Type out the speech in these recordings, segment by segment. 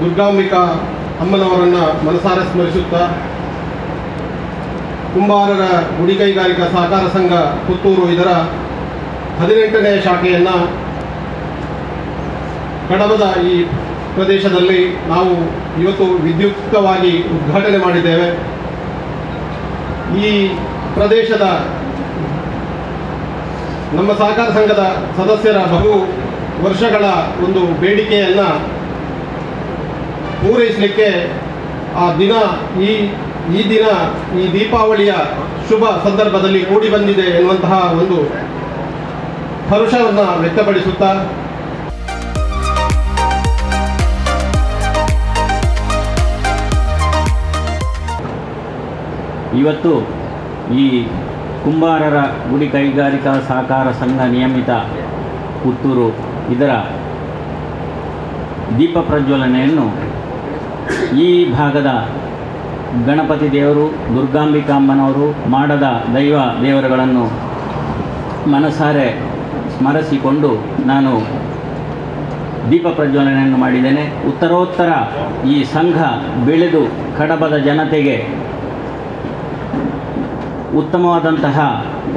ದುರ್ಗಾಂಬಿಕಾ ಅಮ್ಮನವರನ್ನು ಮನಸಾರೆ ಸ್ಮರಿಸುತ್ತಾ ಕುಂಬಾರರ ಗುಡಿ ಕೈಗಾರಿಕಾ ಸಹಕಾರ ಸಂಘ ಪುತ್ತೂರು ಇದರ 18ನೇ ಶಾಖೆಯನ್ನು ಕಡಬದ ಈ ಪ್ರದೇಶದಲ್ಲಿ ನಾವು ಇವತ್ತು ವಿದ್ಯುಕ್ತವಾಗಿ ಉದ್ಘಾಟನೆ ಮಾಡಿದ್ದೇವೆ. ಈ ಪ್ರದೇಶದ ನಮ್ಮ ಸಹಕಾರ ಸಂಘದ ಸದಸ್ಯರ ಬಹು ವರ್ಷಗಳ ಒಂದು ಬೇಡಿಕೆಯನ್ನು ಪೂರೈಸಲಿಕ್ಕೆ ಆ ದಿನ ಈ ದಿನ ಈ ದೀಪಾವಳಿಯ ಶುಭ ಸಂದರ್ಭದಲ್ಲಿ ಕೂಡಿ ಬಂದಿದೆ ಎನ್ನುವಂತಹ ಒಂದು ಹರ್ಷವನ್ನು ವ್ಯಕ್ತಪಡಿಸುತ್ತಾ ಇವತ್ತು ಈ ಕುಂಬಾರರ ಗುಡಿ ಕೈಗಾರಿಕಾ ಸಹಕಾರ ಸಂಘ ನಿಯಮಿತ ಪುತ್ತೂರು ಇದರ ದೀಪ ಪ್ರಜ್ವಲನೆಯನ್ನು ಈ ಭಾಗದ ಗಣಪತಿ ದೇವರು, ದುರ್ಗಾಂಬಿಕಾಮ್ಮನವರು, ಮಾಡದ ದೇವರುಗಳನ್ನು ಮನಸಾರೆ ಸ್ಮರಿಸಿಕೊಂಡು ನಾನು ದೀಪ ಪ್ರಜ್ವಲನೆಯನ್ನು ಮಾಡಿದ್ದೇನೆ. ಉತ್ತರೋತ್ತರ ಈ ಸಂಘ ಬೆಳೆದು ಕಡಬದ ಜನತೆಗೆ ಉತ್ತಮವಾದಂತಹ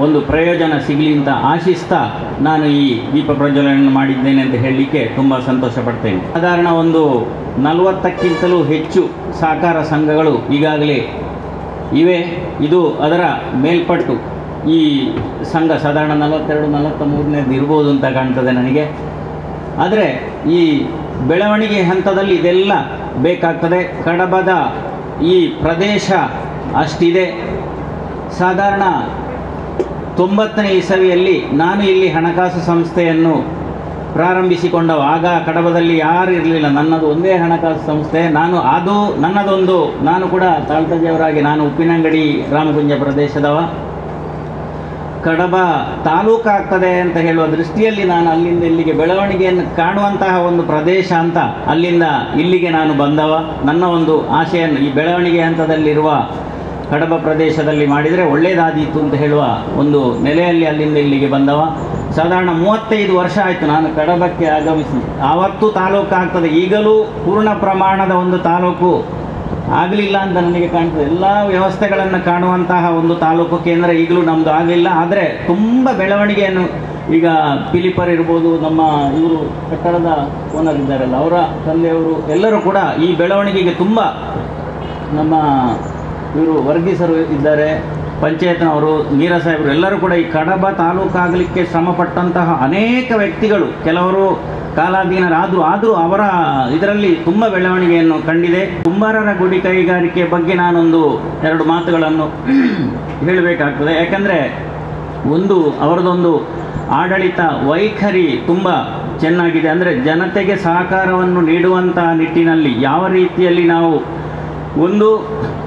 ಒಂದು ಪ್ರಯೋಜನ ಸಿಗಲಿ ಅಂತ ಆಶಿಸ್ತಾ ನಾನು ಈ ದೀಪ ಪ್ರಜ್ವಲನೆಯನ್ನು ಮಾಡಿದ್ದೇನೆ ಅಂತ ಹೇಳಲಿಕ್ಕೆ ತುಂಬ ಸಂತೋಷ ಪಡ್ತೇನೆ. ಸಾಧಾರಣ ಒಂದು 40ಕ್ಕಿಂತಲೂ ಹೆಚ್ಚು ಸಹಕಾರ ಸಂಘಗಳು ಈಗಾಗಲೇ ಇವೆ. ಇದು ಅದರ ಮೇಲ್ಪಟ್ಟು ಈ ಸಂಘ ಸಾಧಾರಣ 42-43ನೇದು ಇರ್ಬೋದು ಅಂತ ಕಾಣ್ತದೆ ನನಗೆ. ಆದರೆ ಈ ಬೆಳವಣಿಗೆ ಹಂತದಲ್ಲಿ ಇದೆಲ್ಲ ಬೇಕಾಗ್ತದೆ. ಕಡಬದ ಈ ಪ್ರದೇಶ ಅಷ್ಟಿದೆ. ಸಾಧಾರಣ 90ನೇ ಇಸವಿಯಲ್ಲಿ ನಾನು ಇಲ್ಲಿ ಹಣಕಾಸು ಸಂಸ್ಥೆಯನ್ನು ಪ್ರಾರಂಭಿಸಿಕೊಂಡವ. ಆಗ ಕಡಬದಲ್ಲಿ ಯಾರು ಇರಲಿಲ್ಲ, ನನ್ನದು ಒಂದೇ ಹಣಕಾಸು ಸಂಸ್ಥೆ. ನಾನು ಕೂಡ ತಾಳ್ತಜೆಯವರಾಗಿ ನಾನು ಉಪ್ಪಿನಂಗಡಿ ರಾಮಗುಂಜ ಪ್ರದೇಶದವ. ಕಡಬ ತಾಲೂಕಾಗ್ತದೆ ಅಂತ ಹೇಳುವ ದೃಷ್ಟಿಯಲ್ಲಿ ನಾನು ಅಲ್ಲಿಂದ ಇಲ್ಲಿಗೆ ಬೆಳವಣಿಗೆಯನ್ನು ಕಾಣುವಂತಹ ಒಂದು ಪ್ರದೇಶ ಅಂತ ಅಲ್ಲಿಂದ ಇಲ್ಲಿಗೆ ನಾನು ಬಂದವ. ನನ್ನ ಒಂದು ಆಶೆಯನ್ನು ಈ ಬೆಳವಣಿಗೆ ಹಂತದಲ್ಲಿರುವ ಕಡಬ ಪ್ರದೇಶದಲ್ಲಿ ಮಾಡಿದರೆ ಒಳ್ಳೆಯದಾದೀತು ಅಂತ ಹೇಳುವ ಒಂದು ನೆಲೆಯಲ್ಲಿ ಅಲ್ಲಿಂದ ಇಲ್ಲಿಗೆ ಬಂದವ. ಸಾಧಾರಣ 35 ವರ್ಷ ಆಯಿತು ನಾನು ಕಡಬಕ್ಕೆ ಆಗಮಿಸಿ. ಆವತ್ತು ತಾಲೂಕು ಆಗ್ತದೆ, ಈಗಲೂ ಪೂರ್ಣ ಪ್ರಮಾಣದ ಒಂದು ತಾಲೂಕು ಆಗಲಿಲ್ಲ ಅಂತ ನನಗೆ ಕಾಣ್ತದೆ. ಎಲ್ಲ ವ್ಯವಸ್ಥೆಗಳನ್ನು ಕಾಣುವಂತಹ ಒಂದು ತಾಲೂಕು ಕೇಂದ್ರ ಈಗಲೂ ನಮ್ಮದು ಆಗಲಿಲ್ಲ. ಆದರೆ ತುಂಬ ಬೆಳವಣಿಗೆಯನ್ನು ಈಗ ಪಿಲಿಪರ್ ಇರ್ಬೋದು, ನಮ್ಮ ಇವರು ಕಟ್ಟಡದ ಓನರ್ ಇದ್ದಾರಲ್ಲ ಅವರ ತಂದೆಯವರು ಎಲ್ಲರೂ ಕೂಡ ಈ ಬೆಳವಣಿಗೆಗೆ ತುಂಬ, ನಮ್ಮ ಇವರು ವರ್ಗೀಸರು ಇದ್ದಾರೆ, ಪಂಚಾಯತ್ನವರು, ಮೀರಾ ಸಾಹೇಬರು ಎಲ್ಲರೂ ಕೂಡ ಈ ಕಡಬ ತಾಲೂಕಾಗಲಿಕ್ಕೆ ಶ್ರಮಪಟ್ಟಂತಹ ಅನೇಕ ವ್ಯಕ್ತಿಗಳು. ಕೆಲವರು ಕಾಲಾಧೀನರಾದರೂ ಅವರ ಇದರಲ್ಲಿ ತುಂಬ ಬೆಳವಣಿಗೆಯನ್ನು ಕಂಡಿದೆ. ಕುಂಬಾರರ ಗುಡಿ ಕೈಗಾರಿಕೆ ಬಗ್ಗೆ ನಾನೊಂದು 2 ಮಾತುಗಳನ್ನು ಹೇಳಬೇಕಾಗ್ತದೆ. ಯಾಕಂದರೆ ಅವರದೊಂದು ಆಡಳಿತ ವೈಖರಿ ತುಂಬ ಚೆನ್ನಾಗಿದೆ. ಅಂದರೆ ಜನತೆಗೆ ಸಹಕಾರವನ್ನು ನೀಡುವಂತಹ ನಿಟ್ಟಿನಲ್ಲಿ ಯಾವ ರೀತಿಯಲ್ಲಿ ನಾವು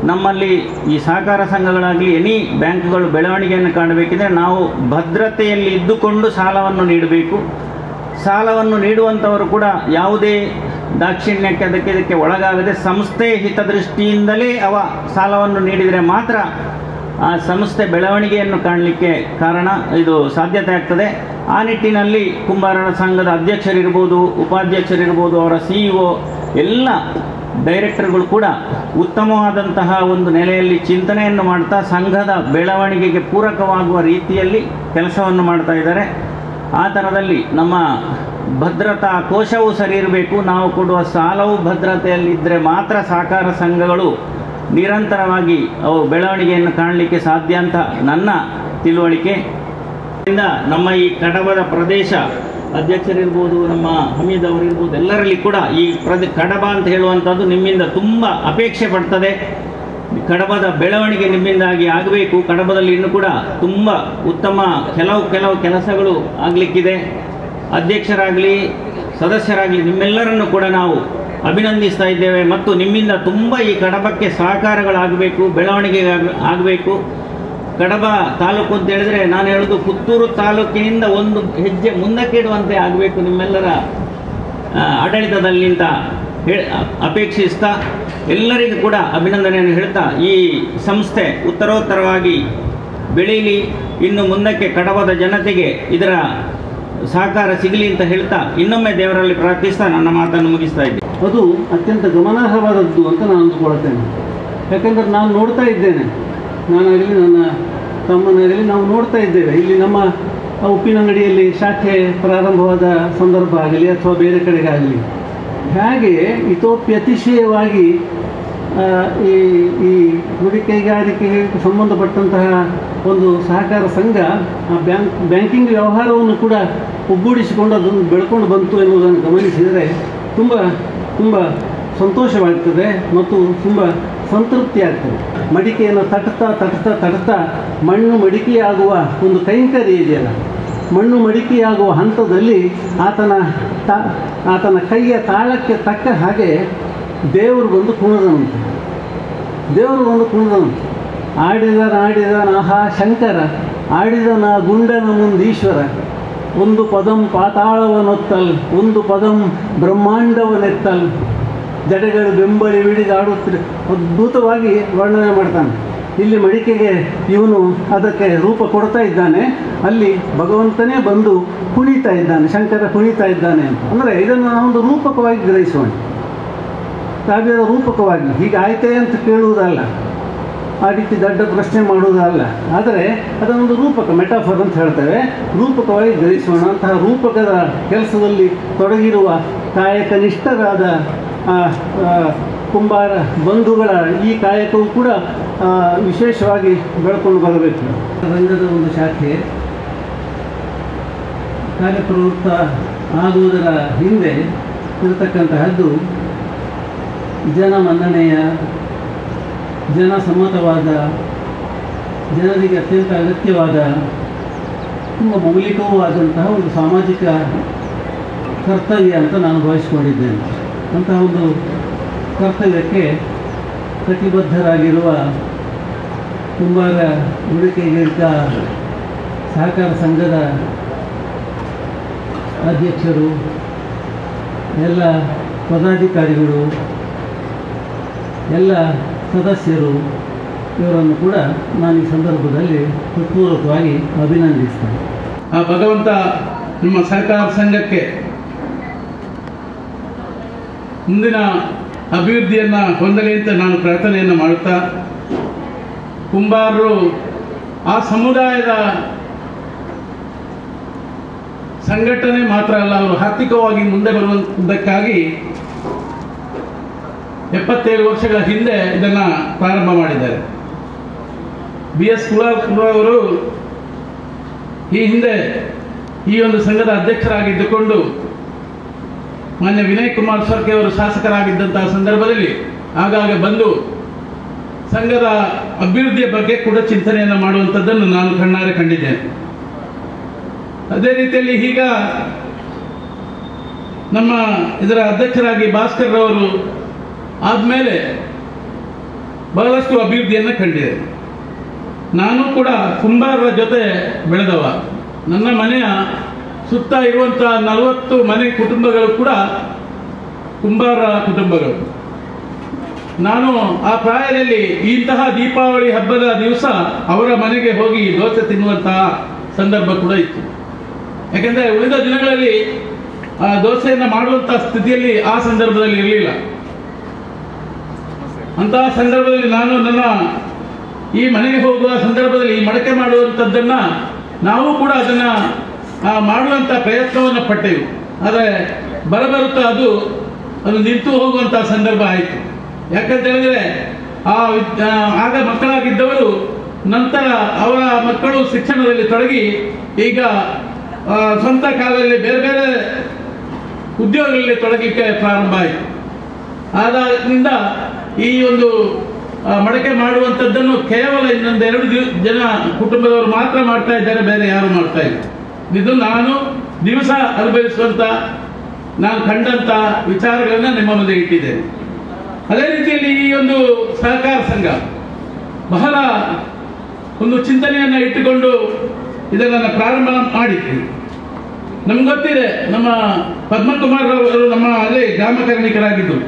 ನಮ್ಮಲ್ಲಿ ಈ ಸಹಕಾರ ಸಂಘಗಳಾಗಲಿ ಎನಿ ಬ್ಯಾಂಕ್ಗಳು ಬೆಳವಣಿಗೆಯನ್ನು ಕಾಣಬೇಕಿದ್ರೆ ನಾವು ಭದ್ರತೆಯಲ್ಲಿ ಇದ್ದುಕೊಂಡು ಸಾಲವನ್ನು ನೀಡಬೇಕು. ಸಾಲವನ್ನು ನೀಡುವಂಥವರು ಕೂಡ ಯಾವುದೇ ದಾಕ್ಷಿಣ್ಯಕ್ಕೆ ಇದಕ್ಕೆ ಒಳಗಾಗದೆ ಸಂಸ್ಥೆ ಹಿತದೃಷ್ಟಿಯಿಂದಲೇ ಸಾಲವನ್ನು ನೀಡಿದರೆ ಮಾತ್ರ ಆ ಸಂಸ್ಥೆ ಬೆಳವಣಿಗೆಯನ್ನು ಕಾಣಲಿಕ್ಕೆ ಇದು ಸಾಧ್ಯತೆ ಆಗ್ತದೆ. ಆ ನಿಟ್ಟಿನಲ್ಲಿ ಕುಂಬಾರರ ಸಂಘದ ಅಧ್ಯಕ್ಷರಿರ್ಬೋದು, ಉಪಾಧ್ಯಕ್ಷರಿರ್ಬೋದು, ಅವರ CEO ಎಲ್ಲ ಡೈರೆಕ್ಟರ್ಗಳು ಕೂಡ ಉತ್ತಮವಾದಂತಹ ಒಂದು ನೆಲೆಯಲ್ಲಿ ಚಿಂತನೆಯನ್ನು ಮಾಡ್ತಾ ಸಂಘದ ಬೆಳವಣಿಗೆಗೆ ಪೂರಕವಾಗುವ ರೀತಿಯಲ್ಲಿ ಕೆಲಸವನ್ನು ಮಾಡ್ತಾ ಇದ್ದಾರೆ. ಆ ಥರದಲ್ಲಿ ನಮ್ಮ ಭದ್ರತಾ ಕೋಶವೂ ಸರಿ ಇರಬೇಕು. ನಾವು ಕೊಡುವ ಸಾಲವು ಭದ್ರತೆಯಲ್ಲಿದ್ದರೆ ಮಾತ್ರ ಸಹಕಾರ ಸಂಘಗಳು ನಿರಂತರವಾಗಿ ಅವು ಬೆಳವಣಿಗೆಯನ್ನು ಕಾಣಲಿಕ್ಕೆ ಸಾಧ್ಯ ಅಂತ ನನ್ನ ತಿಳುವಳಿಕೆ. ನಮ್ಮ ಈ ಕಡಬದ ಪ್ರದೇಶ ಅಧ್ಯಕ್ಷರಿರ್ಬೋದು, ನಮ್ಮ ಹಮೀದ್ ಅವರಿರ್ಬೋದು, ಎಲ್ಲರಲ್ಲಿ ಕೂಡ ಈ ಕಡಬ ಅಂತ ಹೇಳುವಂಥದ್ದು ನಿಮ್ಮಿಂದ ತುಂಬ ಅಪೇಕ್ಷೆ ಪಡ್ತದೆ. ಕಡಬದ ಬೆಳವಣಿಗೆ ನಿಮ್ಮಿಂದಾಗಿ ಆಗಬೇಕು. ಕಡಬದಲ್ಲಿ ಇನ್ನೂ ಕೂಡ ತುಂಬ ಉತ್ತಮ ಕೆಲವು ಕೆಲಸಗಳು ಆಗಲಿಕ್ಕಿದೆ. ಅಧ್ಯಕ್ಷರಾಗಲಿ ಸದಸ್ಯರಾಗಲಿ ನಿಮ್ಮೆಲ್ಲರನ್ನು ಕೂಡ ನಾವು ಅಭಿನಂದಿಸ್ತಾ ಇದ್ದೇವೆ. ಮತ್ತು ನಿಮ್ಮಿಂದ ತುಂಬ ಈ ಕಡಬಕ್ಕೆ ಸಹಕಾರಗಳಾಗಬೇಕು, ಬೆಳವಣಿಗೆ ಆಗಬೇಕು. ಕಡಬ ತಾಲೂಕು ಅಂತ ಹೇಳಿದ್ರೆ ನಾನು ಹೇಳೋದು ಪುತ್ತೂರು ತಾಲೂಕಿನಿಂದ ಒಂದು ಹೆಜ್ಜೆ ಮುಂದಕ್ಕೆ ಇಡುವಂತೆ ಆಗಬೇಕು ನಿಮ್ಮೆಲ್ಲರ ಆಡಳಿತದಲ್ಲಿ ಅಂತ ಅಪೇಕ್ಷಿಸ್ತಾ ಎಲ್ಲರಿಗೂ ಕೂಡ ಅಭಿನಂದನೆಯನ್ನು ಹೇಳ್ತಾ ಈ ಸಂಸ್ಥೆ ಉತ್ತರೋತ್ತರವಾಗಿ ಬೆಳೀಲಿ. ಇನ್ನು ಮುಂದಕ್ಕೆ ಕಡಬದ ಜನತೆಗೆ ಇದರ ಸಹಕಾರ ಸಿಗಲಿ ಅಂತ ಹೇಳ್ತಾ ಇನ್ನೊಮ್ಮೆ ದೇವರಲ್ಲಿ ಪ್ರಾರ್ಥಿಸ್ತಾ ನನ್ನ ಮಾತನ್ನು ಮುಗಿಸ್ತಾ ಇದ್ದೆ. ಅದು ಅತ್ಯಂತ ಗಮನಾರ್ಹವಾದದ್ದು ಅಂತ ನಾನು ಅಂದುಕೊಳ್ತೇನೆ. ಯಾಕಂದರೆ ನಾನು ನೋಡ್ತಾ ಇದ್ದೇನೆ, ನಾನಾಗಲಿ ನನ್ನ ತಮ್ಮನಾಗಲಿ ನಾವು ನೋಡ್ತಾ ಇದ್ದೇವೆ. ಇಲ್ಲಿ ನಮ್ಮ ಉಪ್ಪಿನಂಗಡಿಯಲ್ಲಿ ಶಾಖೆ ಪ್ರಾರಂಭವಾದ ಸಂದರ್ಭ ಆಗಲಿ ಅಥವಾ ಬೇರೆ ಕಡೆಗಾಗಲಿ, ಹಾಗೆ ಇತೋಪ್ಯತಿಶಯವಾಗಿ ಈ ಗುಡಿ ಕೈಗಾರಿಕೆಗೆ ಸಂಬಂಧಪಟ್ಟಂತಹ ಒಂದು ಸಹಕಾರ ಸಂಘ ಆ ಬ್ಯಾಂಕಿಂಗ್ ವ್ಯವಹಾರವನ್ನು ಕೂಡ ಒಗ್ಗೂಡಿಸಿಕೊಂಡು ಅದನ್ನು ಬೆಳ್ಕೊಂಡು ಬಂತು ಎನ್ನುವುದನ್ನು ಗಮನಿಸಿದರೆ ತುಂಬ ತುಂಬ ಸಂತೋಷವಾಗ್ತದೆ ಮತ್ತು ತುಂಬ ಸಂತೃಪ್ತಿ ಆಗ್ತದೆ. ಮಡಿಕೆಯನ್ನು ತಟ್ತಾ ಮಣ್ಣು ಮಡಿಕೆಯಾಗುವ ಒಂದು ಕೈಂಕರ್ಯ ಇದೆಯಲ್ಲ, ಮಣ್ಣು ಮಡಿಕೆಯಾಗುವ ಹಂತದಲ್ಲಿ ಆತನ ಕೈಯ ತಾಳಕ್ಕೆ ತಕ್ಕ ಹಾಗೆ ದೇವರು ಬಂದು ಕುಣಿದನಂತೆ. ಆಡಿದನಾಹಾ ಶಂಕರ, ಆಡಿದನ ಗುಂಡನ ಮುಂದೀಶ್ವರ, ಒಂದು ಪದಂ ಪಾತಾಳವನೊತ್ತಲ್, ಒಂದು ಪದಂ ಬ್ರಹ್ಮಾಂಡವನೆತ್ತಲ್, ಜಡೆಗಳು ಬೆಂಬಳಿ ಹಿಡಿದಾಡುತ್ತಿದೆ. ಅದ್ಭುತವಾಗಿ ವರ್ಣನೆ ಮಾಡ್ತಾನೆ. ಇಲ್ಲಿ ಮಡಿಕೆಗೆ ಇವನು ಅದಕ್ಕೆ ರೂಪ ಕೊಡ್ತಾ ಇದ್ದಾನೆ, ಅಲ್ಲಿ ಭಗವಂತನೇ ಬಂದು ಕುಣಿತಾ ಇದ್ದಾನೆ, ಶಂಕರ ಕುಣಿತಾ ಇದ್ದಾನೆ ಅಂತ. ಅಂದರೆ ಇದನ್ನು ನಾವೊಂದು ರೂಪಕವಾಗಿ ಗ್ರಹಿಸೋಣ, ಕಾವ್ಯದ ರೂಪಕವಾಗಿ. ಹೀಗಾಯ್ತೆ ಅಂತ ಕೇಳುವುದಲ್ಲ, ಆ ರೀತಿ ದೊಡ್ಡ ಪ್ರಶ್ನೆ ಮಾಡುವುದಲ್ಲ, ಆದರೆ ಅದನ್ನೊಂದು ರೂಪಕ, ಮೆಟಾಫರ್ ಅಂತ ಹೇಳ್ತೇವೆ, ರೂಪಕವಾಗಿ ಗ್ರಹಿಸೋಣ. ಅಂತಹ ರೂಪಕದ ಕೆಲಸದಲ್ಲಿ ತೊಡಗಿರುವ ಕಾಯಕನಿಷ್ಠರಾದ ಕುಂಬಾರ ಬಂಧುಗಳ ಈ ಕಾಯಕವು ಕೂಡ ವಿಶೇಷವಾಗಿ ಬೆಳ್ಕೊಂಡು ಬರಬೇಕು. ರಂಗದ ಒಂದು ಶಾಖೆ ಕಾರ್ಯಪ್ರವೃತ್ತ ಆಗುವುದರ ಹಿಂದೆ ಇರತಕ್ಕಂತಹದ್ದು ಜನಮನ್ನಣೆಯ, ಜನಸಮ್ಮತವಾದ, ಜನರಿಗೆ ಅತ್ಯಂತ ಅಗತ್ಯವಾದ, ತುಂಬ ಮೌಲಿಕವೂ ಆದಂತಹ ಒಂದು ಸಾಮಾಜಿಕ ಕರ್ತವ್ಯ ಅಂತ ನಾನು ಭಾವಿಸಿಕೊಂಡಿದ್ದೇನೆ. ಅಂತಹ ಒಂದು ಕರ್ತವ್ಯಕ್ಕೆ ಕಟಿಬದ್ಧರಾಗಿರುವ ಕುಂಬಾರ ಗುಡಿ ಕೈಗಾರಿಕಾ ಸಹಕಾರ ಸಂಘದ ಅಧ್ಯಕ್ಷರು, ಎಲ್ಲ ಪದಾಧಿಕಾರಿಗಳು, ಎಲ್ಲ ಸದಸ್ಯರು, ಇವರನ್ನು ಕೂಡ ನಾನು ಈ ಸಂದರ್ಭದಲ್ಲಿ ಹೃತ್ಪೂರ್ವಕವಾಗಿ ಅಭಿನಂದಿಸ್ತೇನೆ. ಆ ಭಗವಂತ ನಿಮ್ಮ ಸಹಕಾರ ಸಂಘಕ್ಕೆ ಮುಂದಿನ ಅಭಿವೃದ್ಧಿಯನ್ನು ಹೊಂದಲಿ ಅಂತ ನಾನು ಪ್ರಾರ್ಥನೆಯನ್ನು ಮಾಡುತ್ತಾ, ಕುಂಬಾರರು ಆ ಸಮುದಾಯದ ಸಂಘಟನೆ ಮಾತ್ರ ಅಲ್ಲ, ಅವರು ಆರ್ಥಿಕವಾಗಿ ಮುಂದೆ ಬರುವುದಕ್ಕಾಗಿ 77 ವರ್ಷಗಳ ಹಿಂದೆ ಇದನ್ನು ಪ್ರಾರಂಭ ಮಾಡಿದ್ದಾರೆ. BS ಕುಲಾರ್ ಈ ಹಿಂದೆ ಈ ಒಂದು ಸಂಘದ ಅಧ್ಯಕ್ಷರಾಗಿದ್ದುಕೊಂಡು ಮಾನ್ಯ ವಿನಯ್ ಕುಮಾರ್ ಸರ್ಕೆ ಅವರು ಶಾಸಕರಾಗಿದ್ದಂತಹ ಸಂದರ್ಭದಲ್ಲಿ ಆಗಾಗ ಬಂದು ಸಂಘದ ಅಭಿವೃದ್ಧಿಯ ಬಗ್ಗೆ ಕೂಡ ಚಿಂತನೆಯನ್ನು ಮಾಡುವಂಥದ್ದನ್ನು ನಾನು ಕಣ್ಣಾರೆ ಕಂಡಿದ್ದೇನೆ. ಅದೇ ರೀತಿಯಲ್ಲಿ ಈಗ ನಮ್ಮ ಇದರ ಅಧ್ಯಕ್ಷರಾಗಿ ಭಾಸ್ಕರ್ ಅವರು ಆದಮೇಲೆ ಬಹಳಷ್ಟು ಅಭಿವೃದ್ಧಿಯನ್ನು ಕಂಡಿದೆ. ನಾನು ಕೂಡ ಕುಂಬಾರರ ಜೊತೆ ಬೆಳೆದವ. ನನ್ನ ಮನೆಯ ಸುತ್ತ ಇರುವಂಥ 40 ಮನೆ ಕುಟುಂಬಗಳು ಕೂಡ ಕುಂಬಾರ ಕುಟುಂಬಗಳು. ನಾನು ಆ ಪ್ರಾಯದಲ್ಲಿ ಇಂತಹ ದೀಪಾವಳಿ ಹಬ್ಬದ ದಿವಸ ಅವರ ಮನೆಗೆ ಹೋಗಿ ದೋಸೆ ತಿನ್ನುವಂತಹ ಸಂದರ್ಭ ಕೂಡ ಇತ್ತು. ಯಾಕೆಂದರೆ ಉಳಿದ ದಿನಗಳಲ್ಲಿ ಆ ದೋಸೆಯನ್ನು ಮಾಡುವಂತಹ ಸ್ಥಿತಿಯಲ್ಲಿ ಆ ಸಂದರ್ಭದಲ್ಲಿ ಇರಲಿಲ್ಲ. ಅಂತಹ ಸಂದರ್ಭದಲ್ಲಿ ನಾನು ನನ್ನ ಈ ಮನೆಗೆ ಹೋಗುವ ಸಂದರ್ಭದಲ್ಲಿ ಈ ಮಡಕೆ ಮಾಡುವಂಥದ್ದನ್ನು ನಾವು ಕೂಡ ಅದನ್ನು ಮಾಡುವಂಥ ಪ್ರಯತ್ನವನ್ನು ಪಟ್ಟೆವು. ಆದರೆ ಬರಬರುತ್ತಾ ಅದು ನಿಂತು ಹೋಗುವಂಥ ಸಂದರ್ಭ ಆಯಿತು. ಯಾಕಂತ ಹೇಳಿದ್ರೆ ಆಗ ಮಕ್ಕಳಾಗಿದ್ದವರು ನಂತರ ಅವರ ಮಕ್ಕಳು ಶಿಕ್ಷಣದಲ್ಲಿ ತೊಡಗಿ ಈಗ ಸ್ವಂತ ಕಾಲದಲ್ಲಿ ಬೇರೆ ಬೇರೆ ಉದ್ಯೋಗಗಳಲ್ಲಿ ತೊಡಗಲಿಕ್ಕೆ ಪ್ರಾರಂಭ ಆಯಿತು. ಆದಾಗಿನಿಂದ ಈ ಒಂದು ಮಡಕೆ ಮಾಡುವಂಥದ್ದನ್ನು ಕೇವಲ ಇನ್ನೊಂದು 2 ಜನ ಕುಟುಂಬದವರು ಮಾತ್ರ ಮಾಡ್ತಾ ಇದ್ದಾರೆ, ಬೇರೆ ಯಾರು ಮಾಡ್ತಾ ಇಲ್ಲ. ಇದು ನಾನು ದಿವಸ ಅನುಭವಿಸುವಂಥ, ನಾನು ಕಂಡಂಥ ವಿಚಾರಗಳನ್ನು ನಿಮ್ಮ ಮುಂದೆ ಇಟ್ಟಿದ್ದೇನೆ. ಅದೇ ರೀತಿಯಲ್ಲಿ ಈ ಒಂದು ಸಹಕಾರ ಸಂಘ ಬಹಳ ಒಂದು ಚಿಂತನೆಯನ್ನು ಇಟ್ಟುಕೊಂಡು ಇದನ್ನು ಪ್ರಾರಂಭ ಮಾಡಿದ್ವಿ. ನಮ್ಗೆ ಗೊತ್ತಿದೆ, ನಮ್ಮ ಪದ್ಮಕುಮಾರ್ ಅವರು ನಮ್ಮ ಅಲ್ಲೇ ಗ್ರಾಮ ಕಾರ್ಮಿಕರಾಗಿದ್ದರು.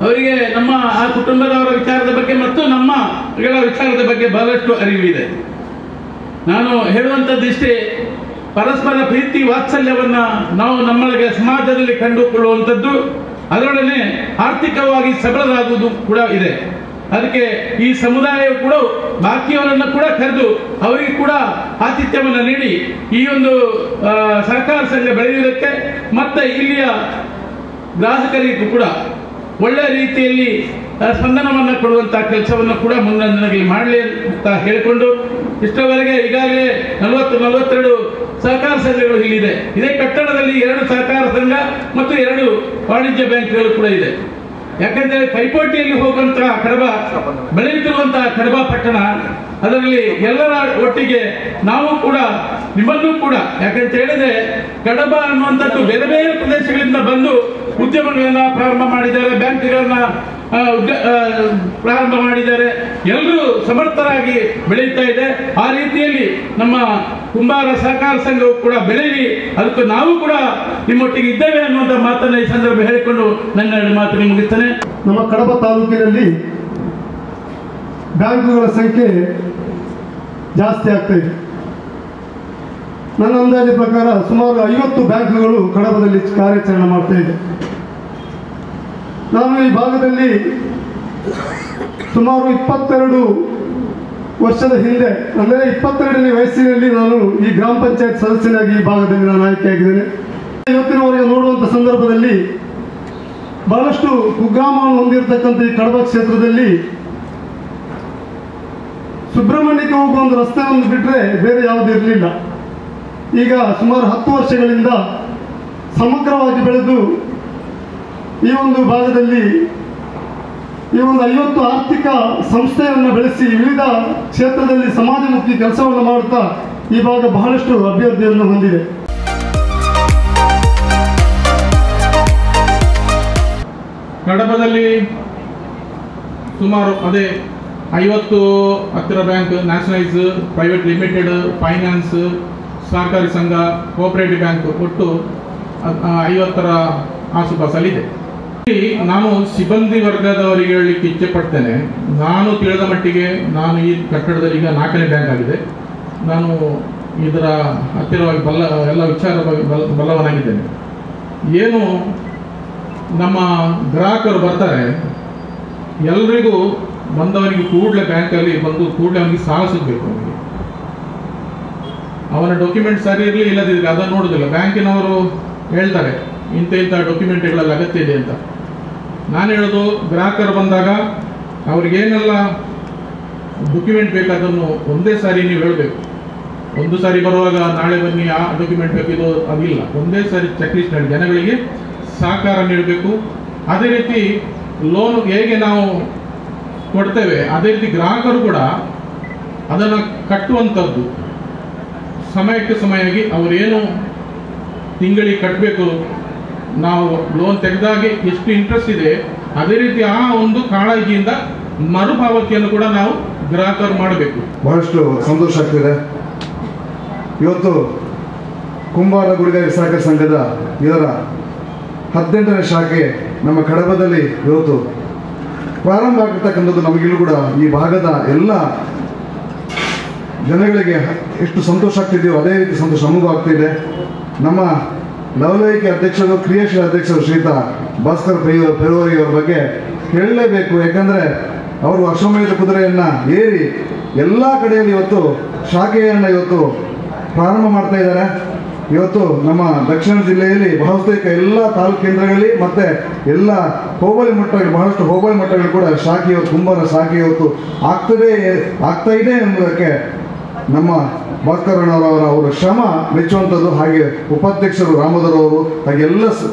ಅವರಿಗೆ ನಮ್ಮ ಆ ಕುಟುಂಬದವರ ವಿಚಾರದ ಬಗ್ಗೆ ಮತ್ತು ನಮ್ಮಗಳ ವಿಚಾರದ ಬಗ್ಗೆ ಬಹಳಷ್ಟು ಅರಿವಿದೆ. ನಾನು ಹೇಳುವಂಥದ್ದು ಇಷ್ಟೇ, ಪರಸ್ಪರ ಪ್ರೀತಿ ವಾತ್ಸಲ್ಯವನ್ನ ನಾವು ನಮ್ಮೊಳಗೆ ಸಮಾಜದಲ್ಲಿ ಕಂಡುಕೊಳ್ಳುವಂಥದ್ದು, ಅದರೊಡನೆ ಆರ್ಥಿಕವಾಗಿ ಸಬಲರಾಗುವುದು ಕೂಡ ಇದೆ. ಅದಕ್ಕೆ ಈ ಸಮುದಾಯವು ಕೂಡ ಬಾಕಿಯವರನ್ನು ಕೂಡ ಕರೆದು ಅವರಿಗೆ ಕೂಡ ಆತಿಥ್ಯವನ್ನು ನೀಡಿ ಈ ಒಂದು ಸಹಕಾರ ಸಂಘ ಬೆಳೆಯುವುದಕ್ಕೆ ಮತ್ತೆ ಇಲ್ಲಿಯ ಗ್ರಾಹಕರಿಗೂ ಕೂಡ ಒಳ್ಳೆಯ ರೀತಿಯಲ್ಲಿ ಸ್ಪಂದನವನ್ನು ಕೊಡುವಂತಹ ಕೆಲಸವನ್ನು ಕೂಡ ಮುಂದಿನ ಮಾಡಲಿ ಅಂತ ಹೇಳಿಕೊಂಡು, ಇಷ್ಟರವರೆಗೆ ಈಗಾಗಲೇ 42 ಸಹಕಾರ ಸಂಘಗಳು ಇಲ್ಲಿದೆ. ಇದೇ ಕಟ್ಟಡದಲ್ಲಿ 2 ಸಹಕಾರ ಸಂಘ ಮತ್ತು 2 ವಾಣಿಜ್ಯ ಬ್ಯಾಂಕ್ಗಳು ಕೂಡ ಇದೆ. ಯಾಕಂದ್ರೆ ಪೈಪೋಟಿಯಲ್ಲಿ ಹೋಗುವಂತಹ ಕಡಬ, ಬೆಳೆಯುತ್ತಿರುವಂತಹ ಕಡಬ ಪಟ್ಟಣ, ಅದರಲ್ಲಿ ಎಲ್ಲರ ಒಟ್ಟಿಗೆ ನಾವು ಕೂಡ ನಿಮ್ಮನ್ನೂ ಕೂಡ, ಯಾಕಂತ ಹೇಳಿದ್ರೆ ಕಡಬ ಅನ್ನುವಂಥದ್ದು ಬೇರೆ ಬೇರೆ ಪ್ರದೇಶಗಳಿಂದ ಬಂದು ಉದ್ಯಮಗಳನ್ನ ಪ್ರಾರಂಭ ಮಾಡಿದ್ದಾರೆ, ಬ್ಯಾಂಕ್ಗಳನ್ನ ಪ್ರಾರಂಭ ಮಾಡಿದ್ದಾರೆ. ಎಲ್ಲರೂ ಸಮರ್ಥರಾಗಿ ಬೆಳೀತಾ ಇದೆ. ಆ ರೀತಿಯಲ್ಲಿ ನಮ್ಮ ಕುಂಬಾರ ಸಹಕಾರ ಸಂಘವು ಕೂಡ ಬೆಳೆಯಲಿ, ಅದಕ್ಕೆ ನಾವು ಕೂಡ ನಿಮ್ಮೊಟ್ಟಿಗೆ ಇದ್ದೇವೆ ಅನ್ನುವಂಥ ಮಾತನ್ನ ಈ ಸಂದರ್ಭ ಹೇಳಿಕೊಂಡು ನನ್ನ 2 ಮಾತನ್ನು ಮುಗಿಸ್ತೇನೆ. ನಮ್ಮ ಕಡಬ ತಾಲೂಕಿನಲ್ಲಿ ಬ್ಯಾಂಕುಗಳ ಸಂಖ್ಯೆ ಜಾಸ್ತಿ ಆಗ್ತಾ ಇದೆ. ನನ್ನ ಅಂದಾಜಿನ ಪ್ರಕಾರ ಸುಮಾರು 50 ಬ್ಯಾಂಕುಗಳು ಕಡಬದಲ್ಲಿ ಕಾರ್ಯಾಚರಣೆ ಮಾಡ್ತಾ ಇದೆ. ನಾನು ಈ ಭಾಗದಲ್ಲಿ ಸುಮಾರು 22 ವರ್ಷದ ಹಿಂದೆ, ಅಂದರೆ 22ನೇ ವಯಸ್ಸಿನಲ್ಲಿ ನಾನು ಈ ಗ್ರಾಮ ಪಂಚಾಯತ್ ಸದಸ್ಯನಾಗಿ ಈ ಭಾಗದಲ್ಲಿ ನಾನು ಆಯ್ಕೆಯಾಗಿದ್ದೇನೆ. ಇವತ್ತಿನವರೆಗೆ ನೋಡುವಂಥ ಸಂದರ್ಭದಲ್ಲಿ ಬಹಳಷ್ಟು ಕುಗ್ರಾಮವನ್ನು ಹೊಂದಿರತಕ್ಕಂಥ ಈ ಕಡಬ ಕ್ಷೇತ್ರದಲ್ಲಿ ಸುಬ್ರಹ್ಮಣ್ಯಕ್ಕೆ ಹೋಗುವ ಒಂದು ರಸ್ತೆ ಒಂದು ಬಿಟ್ಟರೆ ಬೇರೆ ಯಾವುದೂ ಇರಲಿಲ್ಲ. ಈಗ ಸುಮಾರು 10 ವರ್ಷಗಳಿಂದ ಸಮಗ್ರವಾಗಿ ಬೆಳೆದು ಈ ಒಂದು ಭಾಗದಲ್ಲಿ ಈ ಒಂದು 50 ಆರ್ಥಿಕ ಸಂಸ್ಥೆಯನ್ನು ಬೆಳೆಸಿ ವಿವಿಧ ಕ್ಷೇತ್ರದಲ್ಲಿ ಸಮಾಜಮುಖಿ ಕೆಲಸವನ್ನು ಮಾಡುತ್ತಾ ಈ ಭಾಗ ಬಹಳಷ್ಟು ಅಭಿವೃದ್ಧಿಯನ್ನು ಹೊಂದಿದೆ. ಕಡಬದಲ್ಲಿ ಸುಮಾರು ಅದೇ 50 ಹತ್ತಿರ bank, nationalise, private limited, finance, ಸಹಕಾರಿ ಸಂಘ, ಕೋಆಪರೇಟಿವ್ ಬ್ಯಾಂಕ್, ಒಟ್ಟು 50ರ ಆಸುಪಾಸಲ್ಲಿದೆ. ನಾನು ಸಿಬ್ಬಂದಿ ವರ್ಗದವರಿಗೆ ಹೇಳಲಿಕ್ಕೆ ಇಚ್ಛೆ ಪಡ್ತೇನೆ. ನಾನು ತಿಳಿದ ಮಟ್ಟಿಗೆ ನಾನು ಈ ಕಟ್ಟಡದಲ್ಲಿ ಈಗ 4ನೇ ಬ್ಯಾಂಕ್ ಆಗಿದೆ. ನಾನು ಇದರ ಹತ್ತಿರವಾಗಿ ಎಲ್ಲ ವಿಚಾರವಾಗಿ ಬಲ್ಲವನಾಗಿದ್ದೇನೆ. ಏನು ನಮ್ಮ ಗ್ರಾಹಕರು ಬರ್ತಾರೆ, ಎಲ್ರಿಗೂ ಬಂದವನಿಗೆ ಕೂಡಲೇ ಬ್ಯಾಂಕಲ್ಲಿ ಬಂದು ಕೂಡಲೇ ಅವನಿಗೆ ಸಾಲ ಸಿಗಬೇಕು. ಅವನಿಗೆ ಅವನ ಡಾಕ್ಯುಮೆಂಟ್ ಸರಿ ಇರಲಿ ಇಲ್ಲದಿರಲಿ ಅದನ್ನು ನೋಡೋದಿಲ್ಲ. ಬ್ಯಾಂಕಿನವರು ಹೇಳ್ತಾರೆ ಇಂಥ ಡಾಕ್ಯುಮೆಂಟ್ಗಳಲ್ಲಿ ಅಗತ್ಯ ಇದೆ ಅಂತ. ನಾನು ಹೇಳೋದು, ಗ್ರಾಹಕರು ಬಂದಾಗ ಅವ್ರಿಗೇನೆಲ್ಲ ಡಾಕ್ಯುಮೆಂಟ್ ಬೇಕು ಅದನ್ನು ಒಂದೇ ಸಾರಿ ನೀವು ಹೇಳಬೇಕು. ಒಂದು ಸಾರಿ ಬರುವಾಗ ನಾಳೆ ಬನ್ನಿ ಆ ಡಾಕ್ಯುಮೆಂಟ್ ಬೇಕಿದು ಅದಿಲ್ಲ. ಒಂದೇ ಸಾರಿ ಚೆಕ್ ಲಿಸ್ಟ್ ಮಾಡಿ ಜನಗಳಿಗೆ ಸಹಕಾರ ನೀಡಬೇಕು. ಅದೇ ರೀತಿ ಲೋನ್ ಹೇಗೆ ನಾವು ಕೊಡ್ತೇವೆ ಅದೇ ರೀತಿ ಗ್ರಾಹಕರು ಕೂಡ ಅದನ್ನು ಕಟ್ಟುವಂಥದ್ದು ಸಮಯಕ್ಕೆ ಸಮಯವಾಗಿ ಅವರೇನು ತಿಂಗಳಿಗೆ ಕಟ್ಟಬೇಕು, ನಾವು ಲೋನ್ ತೆಗೆದಾಗೆ ಎಷ್ಟು ಇಂಟ್ರೆಸ್ಟ್ ಇದೆ ಅದೇ ರೀತಿ ಆ ಒಂದು ಕಾಳಜಿಯಿಂದ ಮರುಪಾವತಿಯನ್ನು ಕೂಡ ನಾವು ಗ್ರಾಹಕರು ಮಾಡಬೇಕು. ಬಹಳಷ್ಟು ಸಂತೋಷ ಆಗ್ತಿದೆ. ಇವತ್ತು ಕುಂಬಾರ ಗುಡಿಗಾರಿ ಸಹಕಾರ ಸಂಘದ ಇದರ 18ನೇ ಶಾಖೆ ನಮ್ಮ ಕಡಬದಲ್ಲಿ ಇವತ್ತು ಪ್ರಾರಂಭ ಆಗಿರ್ತಕ್ಕಂಥದ್ದು ನಮಗಿಲ್ಲೂ ಕೂಡ ಈ ಭಾಗದ ಎಲ್ಲ ಜನಗಳಿಗೆ ಎಷ್ಟು ಸಂತೋಷ ಆಗ್ತಿದೆಯೋ ಅದೇ ರೀತಿ ಸಂತೋಷ ನಮಗೂ ಆಗ್ತಿದೆ. ನಮ್ಮ ಲವಲವಿಕೆ ಅಧ್ಯಕ್ಷರು, ಕ್ರಿಯಾಶೀಲ ಅಧ್ಯಕ್ಷರು ಶ್ರೀಯುತ ಭಾಸ್ಕರ್ ಪೆರುವರಿಯವರ ಬಗ್ಗೆ ಹೇಳಲೇಬೇಕು. ಯಾಕಂದರೆ ಅವರು ಅಶ್ವಮೇಧ ಕುದುರೆಯನ್ನು ಏರಿ ಎಲ್ಲ ಕಡೆಯಲ್ಲಿ ಇವತ್ತು ಶಾಖೆಯನ್ನು ಇವತ್ತು ಪ್ರಾರಂಭ ಮಾಡ್ತಾ ಇದ್ದಾರೆ. ಇವತ್ತು ನಮ್ಮ ದಕ್ಷಿಣ ಜಿಲ್ಲೆಯಲ್ಲಿ ಬಹುತೇಕ ಎಲ್ಲ ತಾಲೂಕು ಕೇಂದ್ರಗಳಲ್ಲಿ ಮತ್ತು ಎಲ್ಲ ಹೋಬಳಿ ಮಟ್ಟಗಳು, ಬಹಳಷ್ಟು ಹೋಬಳಿ ಮಟ್ಟಗಳು ಕೂಡ ಶಾಖೆ ಇವತ್ತು ಕುಂಬಾರ ಶಾಖೆ ಇವತ್ತು ಆಗ್ತಾ ಇದೆ ಎಂಬುದಕ್ಕೆ ನಮ್ಮ ಭಾಸ್ಕರಣ್ಣವರ ಶ್ರಮ ಮೆಚ್ಚುವಂಥದ್ದು. ಹಾಗೆ ಉಪಾಧ್ಯಕ್ಷರು ರಾಮೋದರವರು, ಹಾಗೆ ಎಲ್ಲ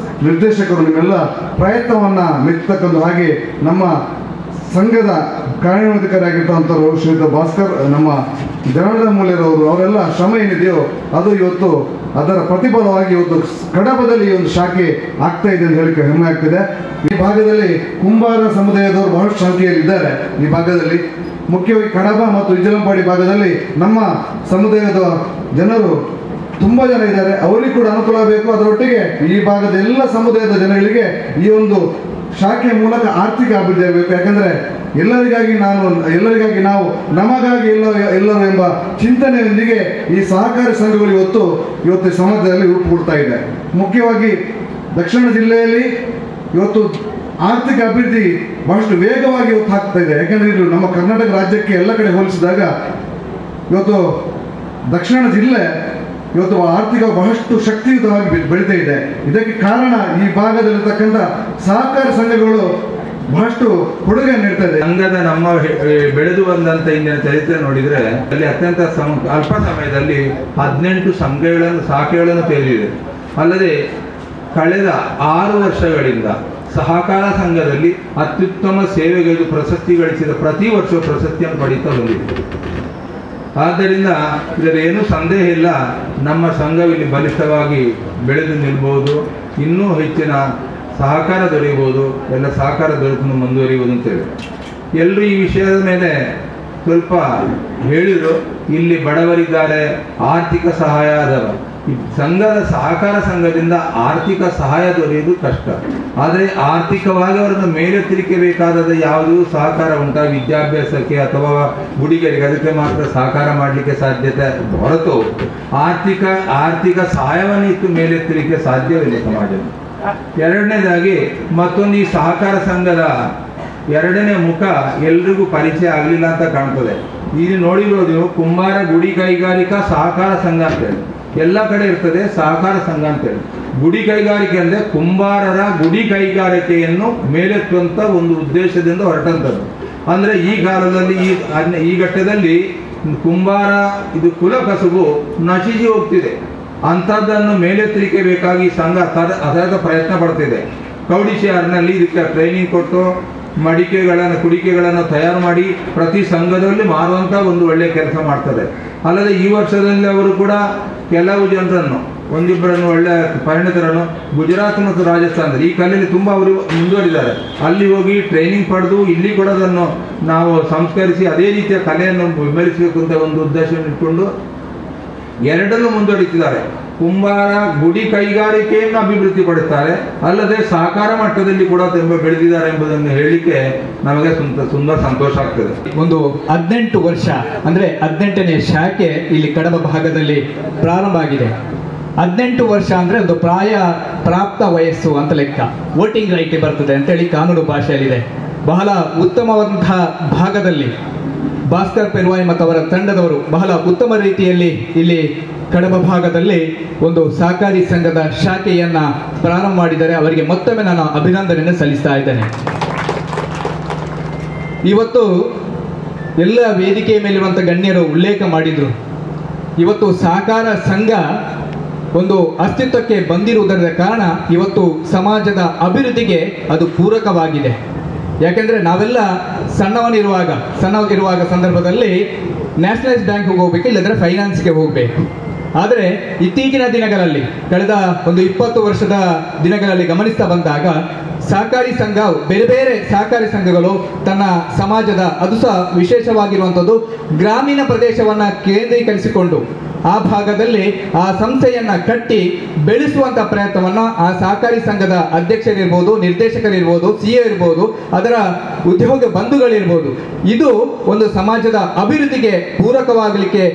ನಿರ್ದೇಶಕರು ನಿಮ್ಮೆಲ್ಲ ಪ್ರಯತ್ನವನ್ನು ಮೆಚ್ಚತಕ್ಕಂಥ, ಹಾಗೆ ನಮ್ಮ ಸಂಘದ ಕಾರ್ಯನಿರ್ವಹಣಾಧಿಕಾರಿಯಾಗಿರ್ತಕ್ಕಂಥವ್ರು ಶ್ರೀಯುತ ಭಾಸ್ಕರ್, ನಮ್ಮ ಜನಾರ್ದನ ಮೂಲೆಯರವರು, ಅವರೆಲ್ಲ ಶ್ರಮ ಏನಿದೆಯೋ ಅದು ಇವತ್ತು ಅದರ ಪ್ರತಿಫಲವಾಗಿ ಇವತ್ತು ಕಡಬದಲ್ಲಿ ಒಂದು ಶಾಖೆ ಆಗ್ತಾ ಇದೆ ಅಂತ ಹೇಳಿಕೆ ಹೆಮ್ಮೆ ಆಗ್ತಿದೆ. ಈ ಭಾಗದಲ್ಲಿ ಕುಂಬಾರ ಸಮುದಾಯದವರು ಬಹಳಷ್ಟು ಸಂಖ್ಯೆಯಲ್ಲಿದ್ದಾರೆ. ಈ ಭಾಗದಲ್ಲಿ ಮುಖ್ಯವಾಗಿ ಕಡಬ ಮತ್ತು ವಿಜಯಲಂಪಾಡಿ ಭಾಗದಲ್ಲಿ ನಮ್ಮ ಸಮುದಾಯದ ಜನರು ತುಂಬ ಜನ ಇದ್ದಾರೆ. ಅವರಿಗೆ ಕೂಡ ಅನುಕೂಲ ಬೇಕು. ಅದರೊಟ್ಟಿಗೆ ಈ ಭಾಗದ ಎಲ್ಲ ಸಮುದಾಯದ ಜನಗಳಿಗೆ ಈ ಒಂದು ಶಾಖೆಯ ಮೂಲಕ ಆರ್ಥಿಕ ಅಭಿವೃದ್ಧಿ ಆಗಬೇಕು. ಯಾಕಂದರೆ ಎಲ್ಲರಿಗಾಗಿ ನಾವು ನಮಗಾಗಿ ಎಲ್ಲರೂ ಎಂಬ ಚಿಂತನೆಯೊಂದಿಗೆ ಈ ಸಹಕಾರಿ ಸಂಘಗಳು ಇವತ್ತು ಸಮಾಜದಲ್ಲಿ ರೂಪುಗೊಳ್ತಾ ಇದೆ. ಮುಖ್ಯವಾಗಿ ದಕ್ಷಿಣ ಜಿಲ್ಲೆಯಲ್ಲಿ ಇವತ್ತು ಆರ್ಥಿಕ ಅಭಿವೃದ್ಧಿ ಬಹಳಷ್ಟು ವೇಗವಾಗಿ ಇವತ್ತು ಆಗ್ತಾ ಇದೆ. ಯಾಕೆಂದರೆ ಇದು ನಮ್ಮ ಕರ್ನಾಟಕ ರಾಜ್ಯಕ್ಕೆ ಎಲ್ಲ ಕಡೆ ಹೋಲಿಸಿದಾಗ ಇವತ್ತು ದಕ್ಷಿಣ ಜಿಲ್ಲೆ ಇವತ್ತು ಆರ್ಥಿಕ ಬಹಳಷ್ಟು ಶಕ್ತಿಯುತವಾಗಿ ಬೆಳೀತಾ ಇದೆ. ಇದಕ್ಕೆ ಕಾರಣ ಈ ಭಾಗದಲ್ಲಿರ್ತಕ್ಕಂಥ ಸಹಕಾರಿ ಸಂಘಗಳು ಬಹಳಷ್ಟು ಕೊಡುಗೆ ನೀಡ್ತಾ ಇದೆ. ಸಂಘದ ನಮ್ಮ ಬೆಳೆದು ಬಂದಂತ ಇಂದಿನ ಚರಿತ್ರೆ ನೋಡಿದ್ರೆ ಅಲ್ಲಿ ಅತ್ಯಂತ ಅಲ್ಪ ಸಮಯದಲ್ಲಿ 18 ಶಾಖೆಗಳನ್ನು ತೆರೆದಿದೆ. ಅಲ್ಲದೆ ಕಳೆದ 6 ವರ್ಷಗಳಿಂದ ಸಹಕಾರ ಸಂಘದಲ್ಲಿ ಅತ್ಯುತ್ತಮ ಸೇವೆಗಳಿಗೆ ಪ್ರಶಸ್ತಿ ಗಳಿಸಿದ ಪ್ರತಿ ವರ್ಷ ಪ್ರಶಸ್ತಿಯನ್ನು ಪಡೀತಾ ಬಂದಿದೆ. ಆದ್ದರಿಂದ ಇದರೇನು ಸಂದೇಹ ಇಲ್ಲ, ನಮ್ಮ ಸಂಘವಿಲ್ಲಿ ಬಲಿಷ್ಠವಾಗಿ ಬೆಳೆದು ನಿಲ್ಬಹುದು, ಇನ್ನೂ ಹೆಚ್ಚಿನ ಸಹಕಾರ ದೊರೆಯಬಹುದು, ಎಲ್ಲ ಸಹಕಾರ ದೊರೆತು ಮುಂದುವರಿಯುವುದು ಅಂತೇಳಿ ಎಲ್ಲರೂ ಈ ವಿಷಯದ ಮೇಲೆ ಸ್ವಲ್ಪ ಹೇಳಿದರು. ಇಲ್ಲಿ ಬಡವರಿದ್ದಾರೆ, ಆರ್ಥಿಕ ಸಹಾಯ ಅದರ ಈ ಸಹಕಾರ ಸಂಘದಿಂದ ಆರ್ಥಿಕ ಸಹಾಯ ದೊರೆಯುವುದು ಕಷ್ಟ. ಆದರೆ ಆರ್ಥಿಕವಾಗಿ ಅವರನ್ನು ಮೇಲೆತ್ತಲಿಕ್ಕೆ ಬೇಕಾದ ಯಾವುದೂ ಸಹಕಾರ ಉಂಟಾ? ವಿದ್ಯಾಭ್ಯಾಸಕ್ಕೆ ಅಥವಾ ಗುಡಿಗಳಿಗೆ ಅದಕ್ಕೆ ಮಾತ್ರ ಸಹಕಾರ ಮಾಡಲಿಕ್ಕೆ ಸಾಧ್ಯತೆ ಹೊರತು ಆರ್ಥಿಕ ಸಹಾಯವನ್ನು ಇತ್ತು ಮೇಲೆತ್ತಲಿಕ್ಕೆ ಸಾಧ್ಯವಿಲ್ಲ ಸಮಾಜ. ಎರಡನೇದಾಗಿ ಮತ್ತೊಂದು ಈ ಸಹಕಾರ ಸಂಘದ ಎರಡನೇ ಮುಖ ಎಲ್ರಿಗೂ ಪರಿಚಯ ಆಗಲಿಲ್ಲ ಅಂತ ಕಾಣ್ತದೆ. ಇಲ್ಲಿ ನೋಡಿರೋದು ನೀವು ಕುಂಬಾರ ಗುಡಿ ಕೈಗಾರಿಕಾ ಸಹಕಾರ ಸಂಘ ಅಂತೇಳಿ ಎಲ್ಲ ಕಡೆ ಇರ್ತದೆ, ಸಹಕಾರ ಸಂಘ ಅಂತೇಳಿ. ಗುಡಿ ಕೈಗಾರಿಕೆ ಅಂದರೆ ಕುಂಬಾರರ ಗುಡಿ ಕೈಗಾರಿಕೆಯನ್ನು ಮೇಲೆತ್ತುವಂಥ ಒಂದು ಉದ್ದೇಶದಿಂದ ಹೊರಟಂಥದ್ದು. ಅಂದರೆ ಈ ಕಾಲದಲ್ಲಿ ಈ ಘಟ್ಟದಲ್ಲಿ ಕುಂಬಾರ ಇದು ಕುಲ ಕಸುಬು ನಶಿಸಿ ಹೋಗ್ತಿದೆ. ಅಂಥದ್ದನ್ನು ಮೇಲೆತ್ತಲಿಕ್ಕೆ ಬೇಕಾಗಿ ಸಂಘ ಅದರ ಪ್ರಯತ್ನ ಪಡ್ತಿದೆ. ಕೌಡಿಶಿಯಾರ್ನಲ್ಲಿ ಇದಕ್ಕೆ ಟ್ರೈನಿಂಗ್ ಕೊಟ್ಟು ಕುಡಿಕೆಗಳನ್ನು ತಯಾರು ಮಾಡಿ ಪ್ರತಿ ಸಂಘದಲ್ಲಿ ಮಾರುವಂಥ ಒಂದು ಒಳ್ಳೆಯ ಕೆಲಸ ಮಾಡ್ತಾರೆ. ಅಲ್ಲದೆ ಈ ವರ್ಷದಲ್ಲಿ ಅವರು ಕೂಡ ಕೆಲವು ಜನರನ್ನು ಒಂದಿಬ್ಬರನ್ನು ಒಳ್ಳೆಯ ಪರಿಣಿತರನ್ನು ಗುಜರಾತ್ ಮತ್ತು ರಾಜಸ್ಥಾನದಲ್ಲಿ ಈ ಕಲೆಯಲ್ಲಿ ತುಂಬ ಅವರು ಮುಂದುವರಿದ್ದಾರೆ. ಅಲ್ಲಿ ಹೋಗಿ ಟ್ರೈನಿಂಗ್ ಪಡೆದು ಇಲ್ಲಿ ಕೂಡ ಅದನ್ನು ನಾವು ಸಂಸ್ಕರಿಸಿ ಅದೇ ರೀತಿಯ ಕಲೆಯನ್ನು ಬೆಂಬಲಿಸಬೇಕು ಅಂತ ಒಂದು ಉದ್ದೇಶವನ್ನು ಇಟ್ಕೊಂಡು ಎರಡನ್ನೂ ಮುಂದುವರಿತಿದ್ದಾರೆ. ಕುಂಬಾರ ಗುಡಿ ಕೈಗಾರಿಕೆಯನ್ನು ಅಭಿವೃದ್ಧಿಪಡಿಸ್ತಾರೆ, ಅಲ್ಲದೆ ಸಹಕಾರ ಮಟ್ಟದಲ್ಲಿ ಕೂಡ ಬೆಳೆದಿದ್ದಾರೆ ಎಂಬುದನ್ನು ಹೇಳಲಿಕ್ಕೆ ನಮಗೆ ತುಂಬಾ ಸಂತೋಷ ಆಗ್ತದೆ. ಒಂದು 18 ವರ್ಷ ಅಂದ್ರೆ 18ನೇ ಶಾಖೆ ಇಲ್ಲಿ ಕಡಬ ಭಾಗದಲ್ಲಿ ಪ್ರಾರಂಭ ಆಗಿದೆ. 18 ವರ್ಷ ಅಂದ್ರೆ ಒಂದು ಪ್ರಾಪ್ತ ವಯಸ್ಸು ಅಂತ ಲೆಕ್ಕ, ವೋಟಿಂಗ್ ರೈಟ್ ಬರ್ತದೆ ಅಂತೇಳಿ ಕಾನೂನು ಭಾಷೆಯಲ್ಲಿದೆ. ಬಹಳ ಉತ್ತಮವಾದಂತಹ ಭಾಗದಲ್ಲಿ ಭಾಸ್ಕರ್ ಪೆರ್ವಾಯಿ ಮತ್ತು ಅವರ ತಂಡದವರು ಬಹಳ ಉತ್ತಮ ರೀತಿಯಲ್ಲಿ ಇಲ್ಲಿ ಕಡಬ ಭಾಗದಲ್ಲಿ ಒಂದು ಸಹಕಾರಿ ಸಂಘದ ಶಾಖೆಯನ್ನ ಪ್ರಾರಂಭ ಮಾಡಿದ್ದಾರೆ. ಅವರಿಗೆ ಮತ್ತೊಮ್ಮೆ ನಾನು ಅಭಿನಂದನೆಯನ್ನು ಸಲ್ಲಿಸ್ತಾ ಇದ್ದೇನೆ. ಇವತ್ತು ಎಲ್ಲ ವೇದಿಕೆಯ ಮೇಲಿರುವಂಥ ಗಣ್ಯರು ಉಲ್ಲೇಖ ಮಾಡಿದ್ರು. ಇವತ್ತು ಸಹಕಾರ ಸಂಘ ಒಂದು ಅಸ್ತಿತ್ವಕ್ಕೆ ಬಂದಿರುವುದರ ಕಾರಣ ಇವತ್ತು ಸಮಾಜದ ಅಭಿವೃದ್ಧಿಗೆ ಅದು ಪೂರಕವಾಗಿದೆ. ಯಾಕೆಂದ್ರೆ ನಾವೆಲ್ಲ ಸಣ್ಣವನಿರುವಾಗ ಸಂದರ್ಭದಲ್ಲಿ ನ್ಯಾಷನಲೈಸ್ ಬ್ಯಾಂಕ್ಗೆ ಹೋಗ್ಬೇಕು, ಇಲ್ಲದ್ರೆ ಫೈನಾನ್ಸ್ಗೆ ಹೋಗಬೇಕು. ಆದರೆ ಇತ್ತೀಚಿನ ದಿನಗಳಲ್ಲಿ ಕಳೆದ ಒಂದು 20 ವರ್ಷದ ದಿನಗಳಲ್ಲಿ ಗಮನಿಸ್ತಾ ಬಂದಾಗ ಸಹಕಾರಿ ಸಂಘ ಬೇರೆ ಬೇರೆ ಸಹಕಾರಿ ಸಂಘಗಳು ತನ್ನ ಸಮಾಜದ ಅದು ಸಹ ವಿಶೇಷವಾಗಿರುವಂಥದ್ದು ಗ್ರಾಮೀಣ ಪ್ರದೇಶವನ್ನ ಕೇಂದ್ರೀಕರಿಸಿಕೊಂಡು ಆ ಭಾಗದಲ್ಲಿ ಆ ಸಂಸ್ಥೆಯನ್ನ ಕಟ್ಟಿ ಬೆಳೆಸುವಂತ ಪ್ರಯತ್ನವನ್ನ ಆ ಸಹಕಾರಿ ಸಂಘದ ಅಧ್ಯಕ್ಷರಿರ್ಬೋದು, ನಿರ್ದೇಶಕರಿರ್ಬೋದು, ಸಿಎ ಇರ್ಬೋದು, ಅದರ ಉದ್ಯೋಗ ಬಂಧುಗಳಿರ್ಬೋದು, ಇದು ಒಂದು ಸಮಾಜದ ಅಭಿವೃದ್ಧಿಗೆ ಪೂರಕವಾಗಲಿಕ್ಕೆ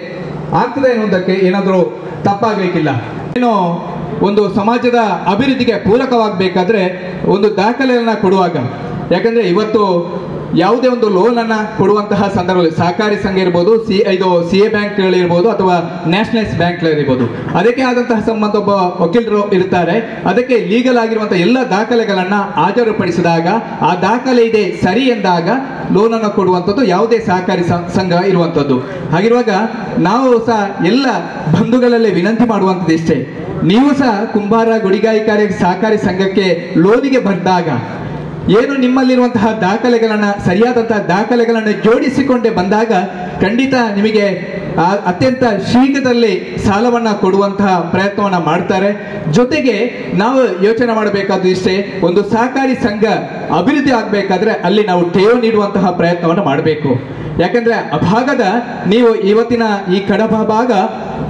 ಆಗ್ತದೆ ಎನ್ನುವುದಕ್ಕೆ ಏನಾದರೂ ತಪ್ಪಾಗಲಿಕ್ಕಿಲ್ಲ. ಏನು ಒಂದು ಸಮಾಜದ ಅಭಿವೃದ್ಧಿಗೆ ಪೂರಕವಾಗಬೇಕಾದ್ರೆ ಒಂದು ದಾಖಲೆಯನ್ನ ಕೊಡುವಾಗ, ಯಾಕಂದ್ರೆ ಇವತ್ತು ಯಾವುದೇ ಒಂದು ಲೋನ್ ಅನ್ನ ಕೊಡುವಂತಹ ಸಂದರ್ಭದಲ್ಲಿ ಸಹಕಾರಿ ಸಂಘ ಇರ್ಬೋದು, ಸಿಎ ಬ್ಯಾಂಕ್ಗಳಿರ್ಬೋದು ಅಥವಾ ನ್ಯಾಷನಲೈಸ್ ಬ್ಯಾಂಕ್ಗಳಿರ್ಬೋದು, ಅದಕ್ಕೆ ಆದಂತಹ ಸಂಬಂಧ ಒಬ್ಬ ವಕೀಲರು ಇರ್ತಾರೆ. ಅದಕ್ಕೆ ಲೀಗಲ್ ಆಗಿರುವಂತಹ ಎಲ್ಲ ದಾಖಲೆಗಳನ್ನ ಹಾಜರುಪಡಿಸಿದಾಗ ಆ ದಾಖಲೆ ಇದೆ ಸರಿ ಎಂದಾಗ ಲೋನ್ ಅನ್ನು ಕೊಡುವಂಥದ್ದು ಯಾವುದೇ ಸಹಕಾರಿ ಸಂಘ ಇರುವಂಥದ್ದು. ಹಾಗಿರುವಾಗ ನಾವು ಸಹ ಎಲ್ಲ ಬಂಧುಗಳಲ್ಲೇ ವಿನಂತಿ ಮಾಡುವಂಥದ್ದು ಇಷ್ಟೇ, ನೀವು ಸಹ ಕುಂಬಾರ ಗುಡಿಗಾಯಿಕಾರಿ ಸಹಕಾರಿ ಸಂಘಕ್ಕೆ ಲೋನಿಗೆ ಬಂದಾಗ ಏನು ನಿಮ್ಮಲ್ಲಿರುವಂತಹ ಸರಿಯಾದಂತಹ ದಾಖಲೆಗಳನ್ನು ಜೋಡಿಸಿಕೊಂಡೇ ಬಂದಾಗ ಖಂಡಿತ ನಿಮಗೆ ಅತ್ಯಂತ ಶೀಘ್ರದಲ್ಲಿ ಸಾಲವನ್ನ ಕೊಡುವಂತಹ ಪ್ರಯತ್ನವನ್ನ ಮಾಡ್ತಾರೆ. ಜೊತೆಗೆ ನಾವು ಯೋಚನೆ ಮಾಡಬೇಕಾದ್ದು ಇಷ್ಟೇ, ಒಂದು ಸಹಕಾರಿ ಸಂಘ ಅಭಿವೃದ್ಧಿ ಆಗಬೇಕಾದ್ರೆ ಅಲ್ಲಿ ನಾವು ಠೇವು ನೀಡುವಂತಹ ಪ್ರಯತ್ನವನ್ನು ಮಾಡಬೇಕು. ಯಾಕಂದ್ರೆ ಆ ಭಾಗದ ನೀವು ಇವತ್ತಿನ ಈ ಕಡಬ ಭಾಗ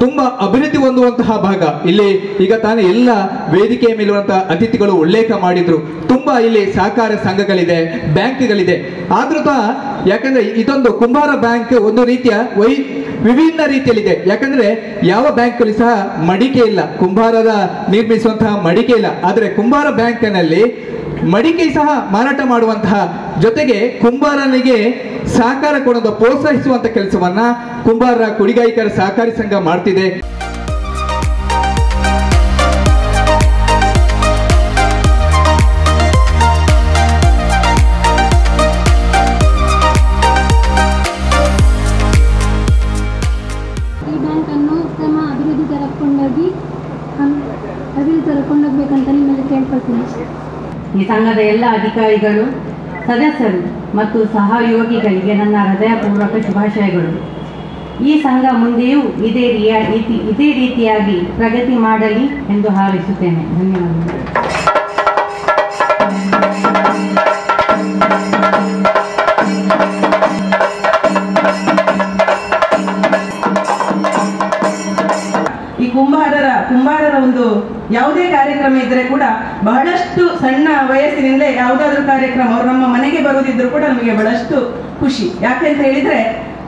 ತುಂಬಾ ಅಭಿವೃದ್ಧಿ ಹೊಂದುವಂತಹ ಭಾಗ. ಇಲ್ಲಿ ಈಗ ತಾನೇ ಎಲ್ಲ ವೇದಿಕೆಯ ಮೇಲಿರುವಂತಹ ಅತಿಥಿಗಳು ಉಲ್ಲೇಖ ಮಾಡಿದ್ರು, ತುಂಬಾ ಇಲ್ಲಿ ಸಹಕಾರಿ ಸಹಕಾರ ಸಂಘಗಳಿದೆ, ಬ್ಯಾಂಕ್ಗಳಿದೆ. ಆದ್ರೂ ಸಹ ಯಾಕಂದ್ರೆ ಇದೊಂದು ಕುಂಬಾರ ಬ್ಯಾಂಕ್ ಒಂದು ರೀತಿಯ ವಿಭಿನ್ನ ರೀತಿಯಲ್ಲಿದೆ. ಯಾಕಂದ್ರೆ ಯಾವ ಬ್ಯಾಂಕಲ್ಲಿ ಸಹ ಮಡಿಕೆ ಇಲ್ಲ, ಕುಂಬಾರರ ನಿರ್ಮಿಸುವಂತಹ ಮಡಿಕೆ ಇಲ್ಲ. ಆದರೆ ಕುಂಬಾರ ಬ್ಯಾಂಕ್ನಲ್ಲಿ ಮಡಿಕೆ ಸಹ ಮಾರಾಟ ಮಾಡುವಂತಹ ಜೊತೆಗೆ ಕುಂಬಾರನಿಗೆ ಸಹಕಾರ ಕೊಡೋದು ಪ್ರೋತ್ಸಾಹಿಸುವಂತ ಕೆಲಸವನ್ನ ಕುಂಬಾರರ ಕುಡಿಗಾಯಿಕರ ಸಹಕಾರಿ ಸಂಘ ಮಾಡ್ತಿದೆ. ಈ ಬ್ಯಾಂಕನ್ನು ಉತ್ತಮ ಅಭಿವೃದ್ಧಿ ತರಕೊಂಡೋಗ್ಬೇಕಂತ ನಿಮ್ಮಲ್ಲಿ ಕೇಳ್ಕೊಳ್ತೀನಿ. ಈ ಸಂಘದ ಎಲ್ಲ ಅಧಿಕಾರಿಗಳು, ಸದಸ್ಯರು ಮತ್ತು ಸಹಯೋಗಿಗಳಿಗೆ ನನ್ನ ಹೃದಯಪೂರ್ವಕ ಶುಭಾಶಯಗಳು. ಈ ಸಂಘ ಮುಂದೆಯೂ ಇದೇ ರೀತಿಯಾಗಿ ಪ್ರಗತಿ ಮಾಡಲಿ ಎಂದು ಹಾರೈಸುತ್ತೇನೆ. ಧನ್ಯವಾದಗಳು. ಈ ಕುಂಬಾರರ ಒಂದು ಯಾವುದೇ ಕಾರ್ಯಕ್ರಮ ಇದ್ರೆ ಕೂಡ ಬಹಳಷ್ಟು ಸಣ್ಣ ವಯಸ್ಸಿನಿಂದ ಯಾವುದಾದ್ರೂ ಕಾರ್ಯಕ್ರಮ ಅವರು ನಮ್ಮ ಮನೆಗೆ ಬರುವುದಿದ್ರು ಕೂಡ ನಮಗೆ ಬಹಳಷ್ಟು ಖುಷಿ. ಯಾಕೆಂತ ಹೇಳಿದ್ರೆ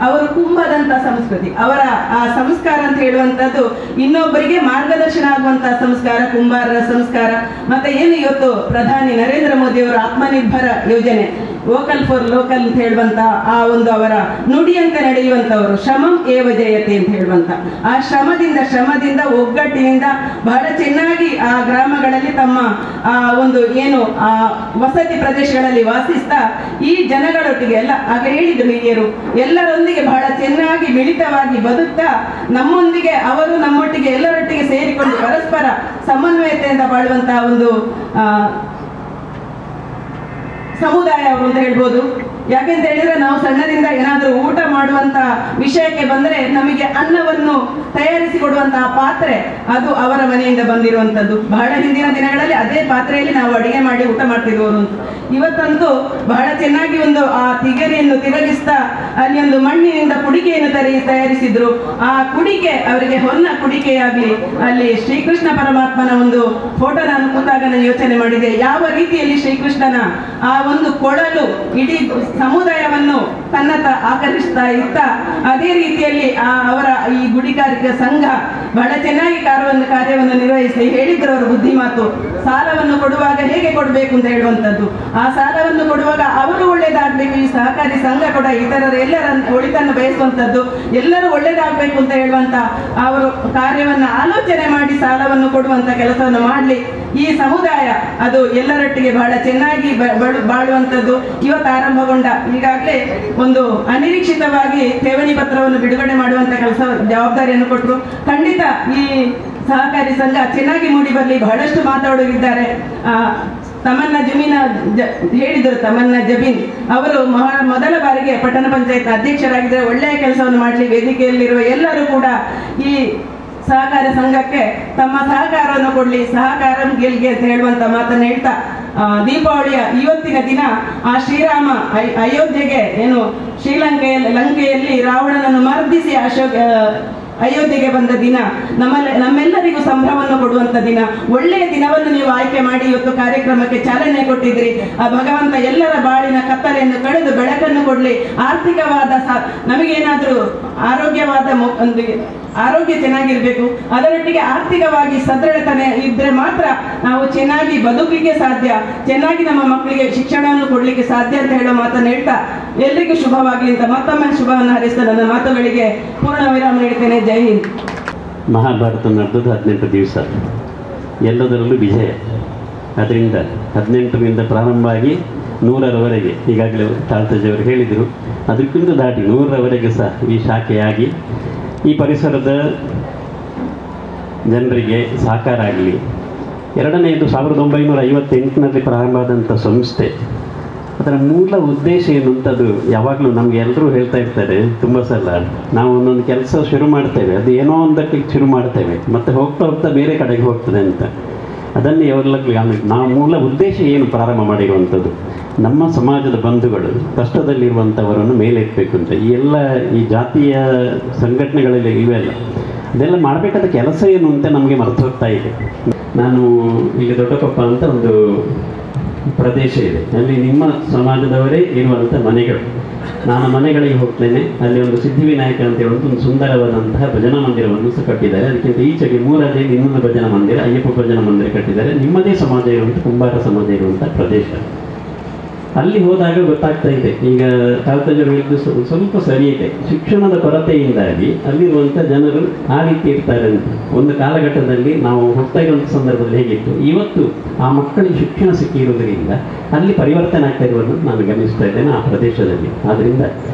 ಅವರು ಕುಂಭದಂತ ಸಂಸ್ಕೃತಿ, ಅವರ ಆ ಸಂಸ್ಕಾರ ಅಂತ ಹೇಳುವಂತದ್ದು ಇನ್ನೊಬ್ಬರಿಗೆ ಮಾರ್ಗದರ್ಶನ ಆಗುವಂತಹ ಸಂಸ್ಕಾರ, ಕುಂಬಾರರ ಸಂಸ್ಕಾರ. ಮತ್ತೆ ಏನು ಇವತ್ತು ಪ್ರಧಾನಿ ನರೇಂದ್ರ ಮೋದಿ ಅವರ ಆತ್ಮನಿರ್ಭರ ಯೋಜನೆ, ವೋಕಲ್ ಫಾರ್ ಲೋಕಲ್ ಅಂತ ಹೇಳುವಂತ ಆ ಒಂದು ಅವರ ನುಡಿಯಂತೆ ನಡೆಯುವಂತವರು, ಶ್ರಮಂ ಏವ ಜಯತೆ ಅಂತ ಹೇಳುವಂತ ಆ ಶ್ರಮದಿಂದ ಒಗ್ಗಟ್ಟಿನಿಂದ ಬಹಳ ಚೆನ್ನಾಗಿ ಆ ಗ್ರಾಮಗಳಲ್ಲಿ ತಮ್ಮ ಆ ಒಂದು ಏನು ಆ ವಸತಿ ಪ್ರದೇಶಗಳಲ್ಲಿ ವಾಸಿಸ್ತಾ ಈ ಜನಗಳೊಟ್ಟಿಗೆ ಎಲ್ಲ ಆಗ ಹೇಳಿದ್ರು ಹಿರಿಯರು, ಎಲ್ಲರೊಂದಿಗೆ ಬಹಳ ಚೆನ್ನಾಗಿ ಮಿಳಿತವಾಗಿ ಬದುಕ್ತಾ ನಮ್ಮೊಂದಿಗೆ ಅವರು ನಮ್ಮೊಟ್ಟಿಗೆ ಎಲ್ಲರೊಟ್ಟಿಗೆ ಸೇರಿಕೊಂಡು ಪರಸ್ಪರ ಸಮನ್ವಯತೆಯಿಂದ ಬಾಳುವಂತಹ ಒಂದು ಸಮುದಾಯ ಅವರು ಅಂತ ಹೇಳ್ಬೋದು. ಯಾಕೆಂತ ಹೇಳಿದ್ರೆ ನಾವು ಸಣ್ಣದಿಂದ ಏನಾದರೂ ಊಟ ಮಾಡುವಂತ ವಿಷಯಕ್ಕೆ ಬಂದರೆ ನಮಗೆ ಅನ್ನವನ್ನು ತಯಾರಿಸಿ ಕೊಡುವಂತಹ ಪಾತ್ರೆ ಅದು ಅವರ ಮನೆಯಿಂದ ಬಂದಿರುವಂತದ್ದು. ಬಹಳ ಹಿಂದಿನ ದಿನಗಳಲ್ಲಿ ಅದೇ ಪಾತ್ರೆಯಲ್ಲಿ ನಾವು ಅಡಿಗೆ ಮಾಡಿ ಊಟ ಮಾಡ್ತಿರುವರು ಅಂತ. ಇವತ್ತಂತೂ ಬಹಳ ಚೆನ್ನಾಗಿ ಒಂದು ಆ ತಿಗರಿಯನ್ನು ತಿರುಗಿಸ್ತಾ ಅಲ್ಲಿ ಒಂದು ಮಣ್ಣಿನಿಂದ ಕುಡಿಕೆಯನ್ನು ತಯಾರಿಸಿದ್ರು. ಆ ಕುಡಿಕೆ ಅವರಿಗೆ ಹೊನ್ನ ಕುಡಿಕೆಯಾಗ್ಲಿ, ಅಲ್ಲಿ ಶ್ರೀಕೃಷ್ಣ ಪರಮಾತ್ಮನ ಒಂದು ಫೋಟೋ ನಾನು ಕೂತಾಗ ನಾನು ಯೋಚನೆ ಮಾಡಿದೆ, ಯಾವ ರೀತಿಯಲ್ಲಿ ಶ್ರೀಕೃಷ್ಣನ ಆ ಒಂದು ಕೊಳಲು ಇಡೀ ಸಮುದಾಯವನ್ನು ತನ್ನತ್ತ ಆಕರ್ಷಿಸ್ತಾ ಇತ್ತ, ಅದೇ ರೀತಿಯಲ್ಲಿ ಅವರ ಈ ಗುಡಿಗಾರಿಕೆ ಸಂಘ ಬಹಳ ಚೆನ್ನಾಗಿ ಕಾರ್ಯವನ್ನು ನಿರ್ವಹಿಸಿ ಹೇಳಿದ್ರು. ಅವರು ಬುದ್ಧಿಮಾತು, ಸಾಲವನ್ನು ಕೊಡುವಾಗ ಹೇಗೆ ಕೊಡಬೇಕು ಅಂತ ಹೇಳುವಂಥದ್ದು, ಆ ಸಾಲವನ್ನು ಕೊಡುವಾಗ ಅವರು ಒಳ್ಳೇದಾಗಬೇಕು, ಈ ಸಹಕಾರಿ ಸಂಘ ಕೂಡ ಇತರರ ಎಲ್ಲರ ಒಳಿತನ್ನು ಬಯಸುವಂಥದ್ದು, ಎಲ್ಲರೂ ಒಳ್ಳೇದಾಗಬೇಕು ಅಂತ ಹೇಳುವಂತ ಅವರು ಕಾರ್ಯವನ್ನು ಆಲೋಚನೆ ಮಾಡಿ ಸಾಲವನ್ನು ಕೊಡುವಂತ ಕೆಲಸವನ್ನು ಮಾಡಲಿ. ಈ ಸಮುದಾಯ ಅದು ಎಲ್ಲರೊಟ್ಟಿಗೆ ಬಹಳ ಚೆನ್ನಾಗಿ ಬಾಳುವಂಥದ್ದು ಇವತ್ತು ಆರಂಭಗೊಂಡ. ಈಗಾಗಲೇ ಒಂದು ಅನಿರೀಕ್ಷಿತವಾಗಿ ಠೇವಣಿ ಪತ್ರವನ್ನು ಬಿಡುಗಡೆ ಮಾಡುವಂತ ಕೆಲಸ ಜವಾಬ್ದಾರಿಯನ್ನು ಕೊಟ್ಟರು. ಖಂಡಿತ ಈ ಸಹಕಾರಿ ಸಂಘ ಚೆನ್ನಾಗಿ ಮೂಡಿ ಬರಲಿ. ಬಹಳಷ್ಟು ಮಾತಾಡೋರಿದ್ದಾರೆ. ತಮನ್ನ ಜಮೀನ ಹೇಳಿದರು, ತಮನ್ನ ಜಬೀನ್ ಅವರು ಮೊದಲ ಬಾರಿಗೆ ಪಟ್ಟಣ ಪಂಚಾಯತ್ ಅಧ್ಯಕ್ಷರಾಗಿದ್ದರೆ ಒಳ್ಳೆಯ ಕೆಲಸವನ್ನು ಮಾಡಲಿ. ವೇದಿಕೆಯಲ್ಲಿರುವ ಎಲ್ಲರೂ ಕೂಡ ಈ ಸಹಕಾರ ಸಂಘಕ್ಕೆ ತಮ್ಮ ಸಹಕಾರವನ್ನು ಕೊಡ್ಲಿ, ಸಹಕಾರ ಗೆಲ್ಗೆ ಅಂತ ಹೇಳುವಂತ ಮಾತನ್ನು ಹೇಳ್ತಾ, ದೀಪಾವಳಿಯ ಇವತ್ತಿನ ದಿನ ಆ ಶ್ರೀರಾಮ ಅಯೋಧ್ಯೆಗೆ ಏನು ಲಂಕೆಯಲ್ಲಿ ರಾವಣನನ್ನು ಮರ್ದಿಸಿ ಅಯೋಧ್ಯೆಗೆ ಬಂದ ದಿನ, ನಮ್ಮೆಲ್ಲರಿಗೂ ಸಂಭ್ರಮವನ್ನು ಕೊಡುವಂತ ದಿನ. ಒಳ್ಳೆಯ ದಿನವನ್ನು ನೀವು ಆಯ್ಕೆ ಮಾಡಿ ಇವತ್ತು ಕಾರ್ಯಕ್ರಮಕ್ಕೆ ಚಾಲನೆ ಕೊಟ್ಟಿದ್ರಿ. ಆ ಭಗವಂತ ಎಲ್ಲರ ಬಾಳಿನ ಕತ್ತಲೆಯನ್ನು ಕಳೆದು ಬೆಳಕನ್ನು ಕೊಡ್ಲಿ. ಆರ್ಥಿಕವಾದ ನಮಗೇನಾದ್ರೂ ಆರೋಗ್ಯವಾದ ಒಂದು ಆರೋಗ್ಯ ಚೆನ್ನಾಗಿರ್ಬೇಕು, ಅದರೊಟ್ಟಿಗೆ ಆರ್ಥಿಕವಾಗಿ ಸದೃಢತೆ ಇದ್ರೆ ಮಾತ್ರ ನಾವು ಚೆನ್ನಾಗಿ ಬದುಕಲಿಕ್ಕೆ ಸಾಧ್ಯ, ಚೆನ್ನಾಗಿ ನಮ್ಮ ಮಕ್ಕಳಿಗೆ ಶಿಕ್ಷಣವನ್ನು ಕೊಡ್ಲಿಕ್ಕೆ ಸಾಧ್ಯ ಅಂತ ಹೇಳೋ ಮಾತನ್ನು ಹೇಳ್ತಾ ಎಲ್ರಿಗೂ ಶುಭವಾಗಲಿ ಅಂತ ಮತ್ತೊಮ್ಮೆ ಶುಭವನ್ನು ಹಾರೈಸ್ತಾ ನನ್ನ ಮಾತುಗಳಿಗೆ ಪೂರ್ಣ ವಿರಾಮ ನೀಡ್ತೇನೆ. ಜೈ ಹಿಂದ್. ಮಹಾಭಾರತ ನಡೆದದ್ದು 18 ದಿವಸ, ಎಲ್ಲದರಲ್ಲೂ ವಿಜಯ. ಅದರಿಂದ 18ರಿಂದ ಪ್ರಾರಂಭ ಆಗಿ 100ರವರೆಗೆ ಈಗಾಗಲೇ ತಾಳ್ತಜಿಯವರು ಹೇಳಿದರು, ಅದಕ್ಕಿಂತ ದಾಟಿ 100ರವರೆಗೆ ಸಹ ಈ ಶಾಖೆಯಾಗಿ ಈ ಪರಿಸರದ ಜನರಿಗೆ ಸಹಕಾರ ಆಗಲಿ. ಎರಡನೆಯದು 1958ರಲ್ಲಿ ಪ್ರಾರಂಭ ಆದಂಥ ಸಂಸ್ಥೆ, ಅದರ ಮೂಲ ಉದ್ದೇಶ ಏನು ಅಂತ ಅದು ಯಾವಾಗಲೂ ನಮಗೆ ಎಲ್ಲರೂ ಹೇಳ್ತಾ ಇರ್ತಾರೆ. ತುಂಬ ಸಲ ನಾವು ಒಂದೊಂದು ಕೆಲಸ ಶುರು ಮಾಡ್ತೇವೆ, ಅದು ಏನೋ ಒಂದಕ್ಕೆ ಶುರು ಮಾಡ್ತೇವೆ, ಮತ್ತು ಹೋಗ್ತಾ ಹೋಗ್ತಾ ಬೇರೆ ಕಡೆಗೆ ಹೋಗ್ತದೆ ಅಂತ. ಅದನ್ನು ಯಾವಾಗಲೂ ನಾವು ಮೂಲ ಉದ್ದೇಶ ಏನು ಪ್ರಾರಂಭ ಮಾಡಿರುವಂಥದ್ದು, ನಮ್ಮ ಸಮಾಜದ ಬಂಧುಗಳು ಕಷ್ಟದಲ್ಲಿರುವಂಥವರನ್ನು ಮೇಲೆತ್ತಬೇಕು ಅಂತ. ಈ ಜಾತಿಯ ಸಂಘಟನೆಗಳಲ್ಲಿ ಇವೆಲ್ಲ ಅದೆಲ್ಲ ಮಾಡಬೇಕಾದ ಕೆಲಸ ಏನು ಅಂತ ನಮಗೆ ಮರೆತು ಹೋಗ್ತಾ ಇದೆ. ನಾನು ಈಗ ದೊಡ್ಡಪಪ್ಪ ಅಂತ ಒಂದು ಪ್ರದೇಶ ಇದೆ, ಅಲ್ಲಿ ನಿಮ್ಮ ಸಮಾಜದವರೇ ಇರುವಂಥ ಮನೆಗಳು. ನಾನು ಮನೆಗಳಿಗೆ ಹೋಗ್ತೇನೆ, ಅಲ್ಲಿ ಒಂದು ಸಿದ್ಧಿವಿನಾಯಕ ಅಂತ ಹೇಳುವಂಥ ಒಂದು ಸುಂದರವಾದಂತಹ ಭಜನಾ ಮಂದಿರವನ್ನು ಸಹ ಕಟ್ಟಿದ್ದಾರೆ. ಅದಕ್ಕಿಂತ ಈಚೆಗೆ ಮೂರನೇಲಿ ಇನ್ನೊಂದು ಭಜನಾ ಮಂದಿರ, ಅಯ್ಯಪ್ಪ ಭಜನಾ ಮಂದಿರ ಕಟ್ಟಿದ್ದಾರೆ. ನಿಮ್ಮದೇ ಸಮಾಜ ಇರುವಂಥ ಕುಂಬಾರ ಸಮಾಜ ಇರುವಂಥ ಪ್ರದೇಶ. ಅಲ್ಲಿ ಹೋದಾಗ ಗೊತ್ತಾಗ್ತಾ ಇದೆ, ಈಗ ಕಾಲ್ತಜರು ಹೇಳಿದ್ದು ಸ್ವಲ್ಪ ಸರಿ ಇದೆ, ಶಿಕ್ಷಣದ ಕೊರತೆಯಿಂದಾಗಿ ಅಲ್ಲಿರುವಂಥ ಜನರು ಆ ರೀತಿ ಇರ್ತಾರೆ ಅಂತ. ಒಂದು ಕಾಲಘಟ್ಟದಲ್ಲಿ ನಾವು ಹೋಗ್ತಾ ಇರುವಂಥ ಸಂದರ್ಭದಲ್ಲಿ ಹೇಗಿತ್ತು, ಇವತ್ತು ಆ ಮಕ್ಕಳಿಗೆ ಶಿಕ್ಷಣ ಸಿಕ್ಕಿರುವುದರಿಂದ ಅಲ್ಲಿ ಪರಿವರ್ತನೆ ಆಗ್ತಾ ಇರುವುದನ್ನು ನಾನು ಗಮನಿಸ್ತಾ ಇದ್ದೇನೆ ಆ ಪ್ರದೇಶದಲ್ಲಿ. ಆದ್ದರಿಂದ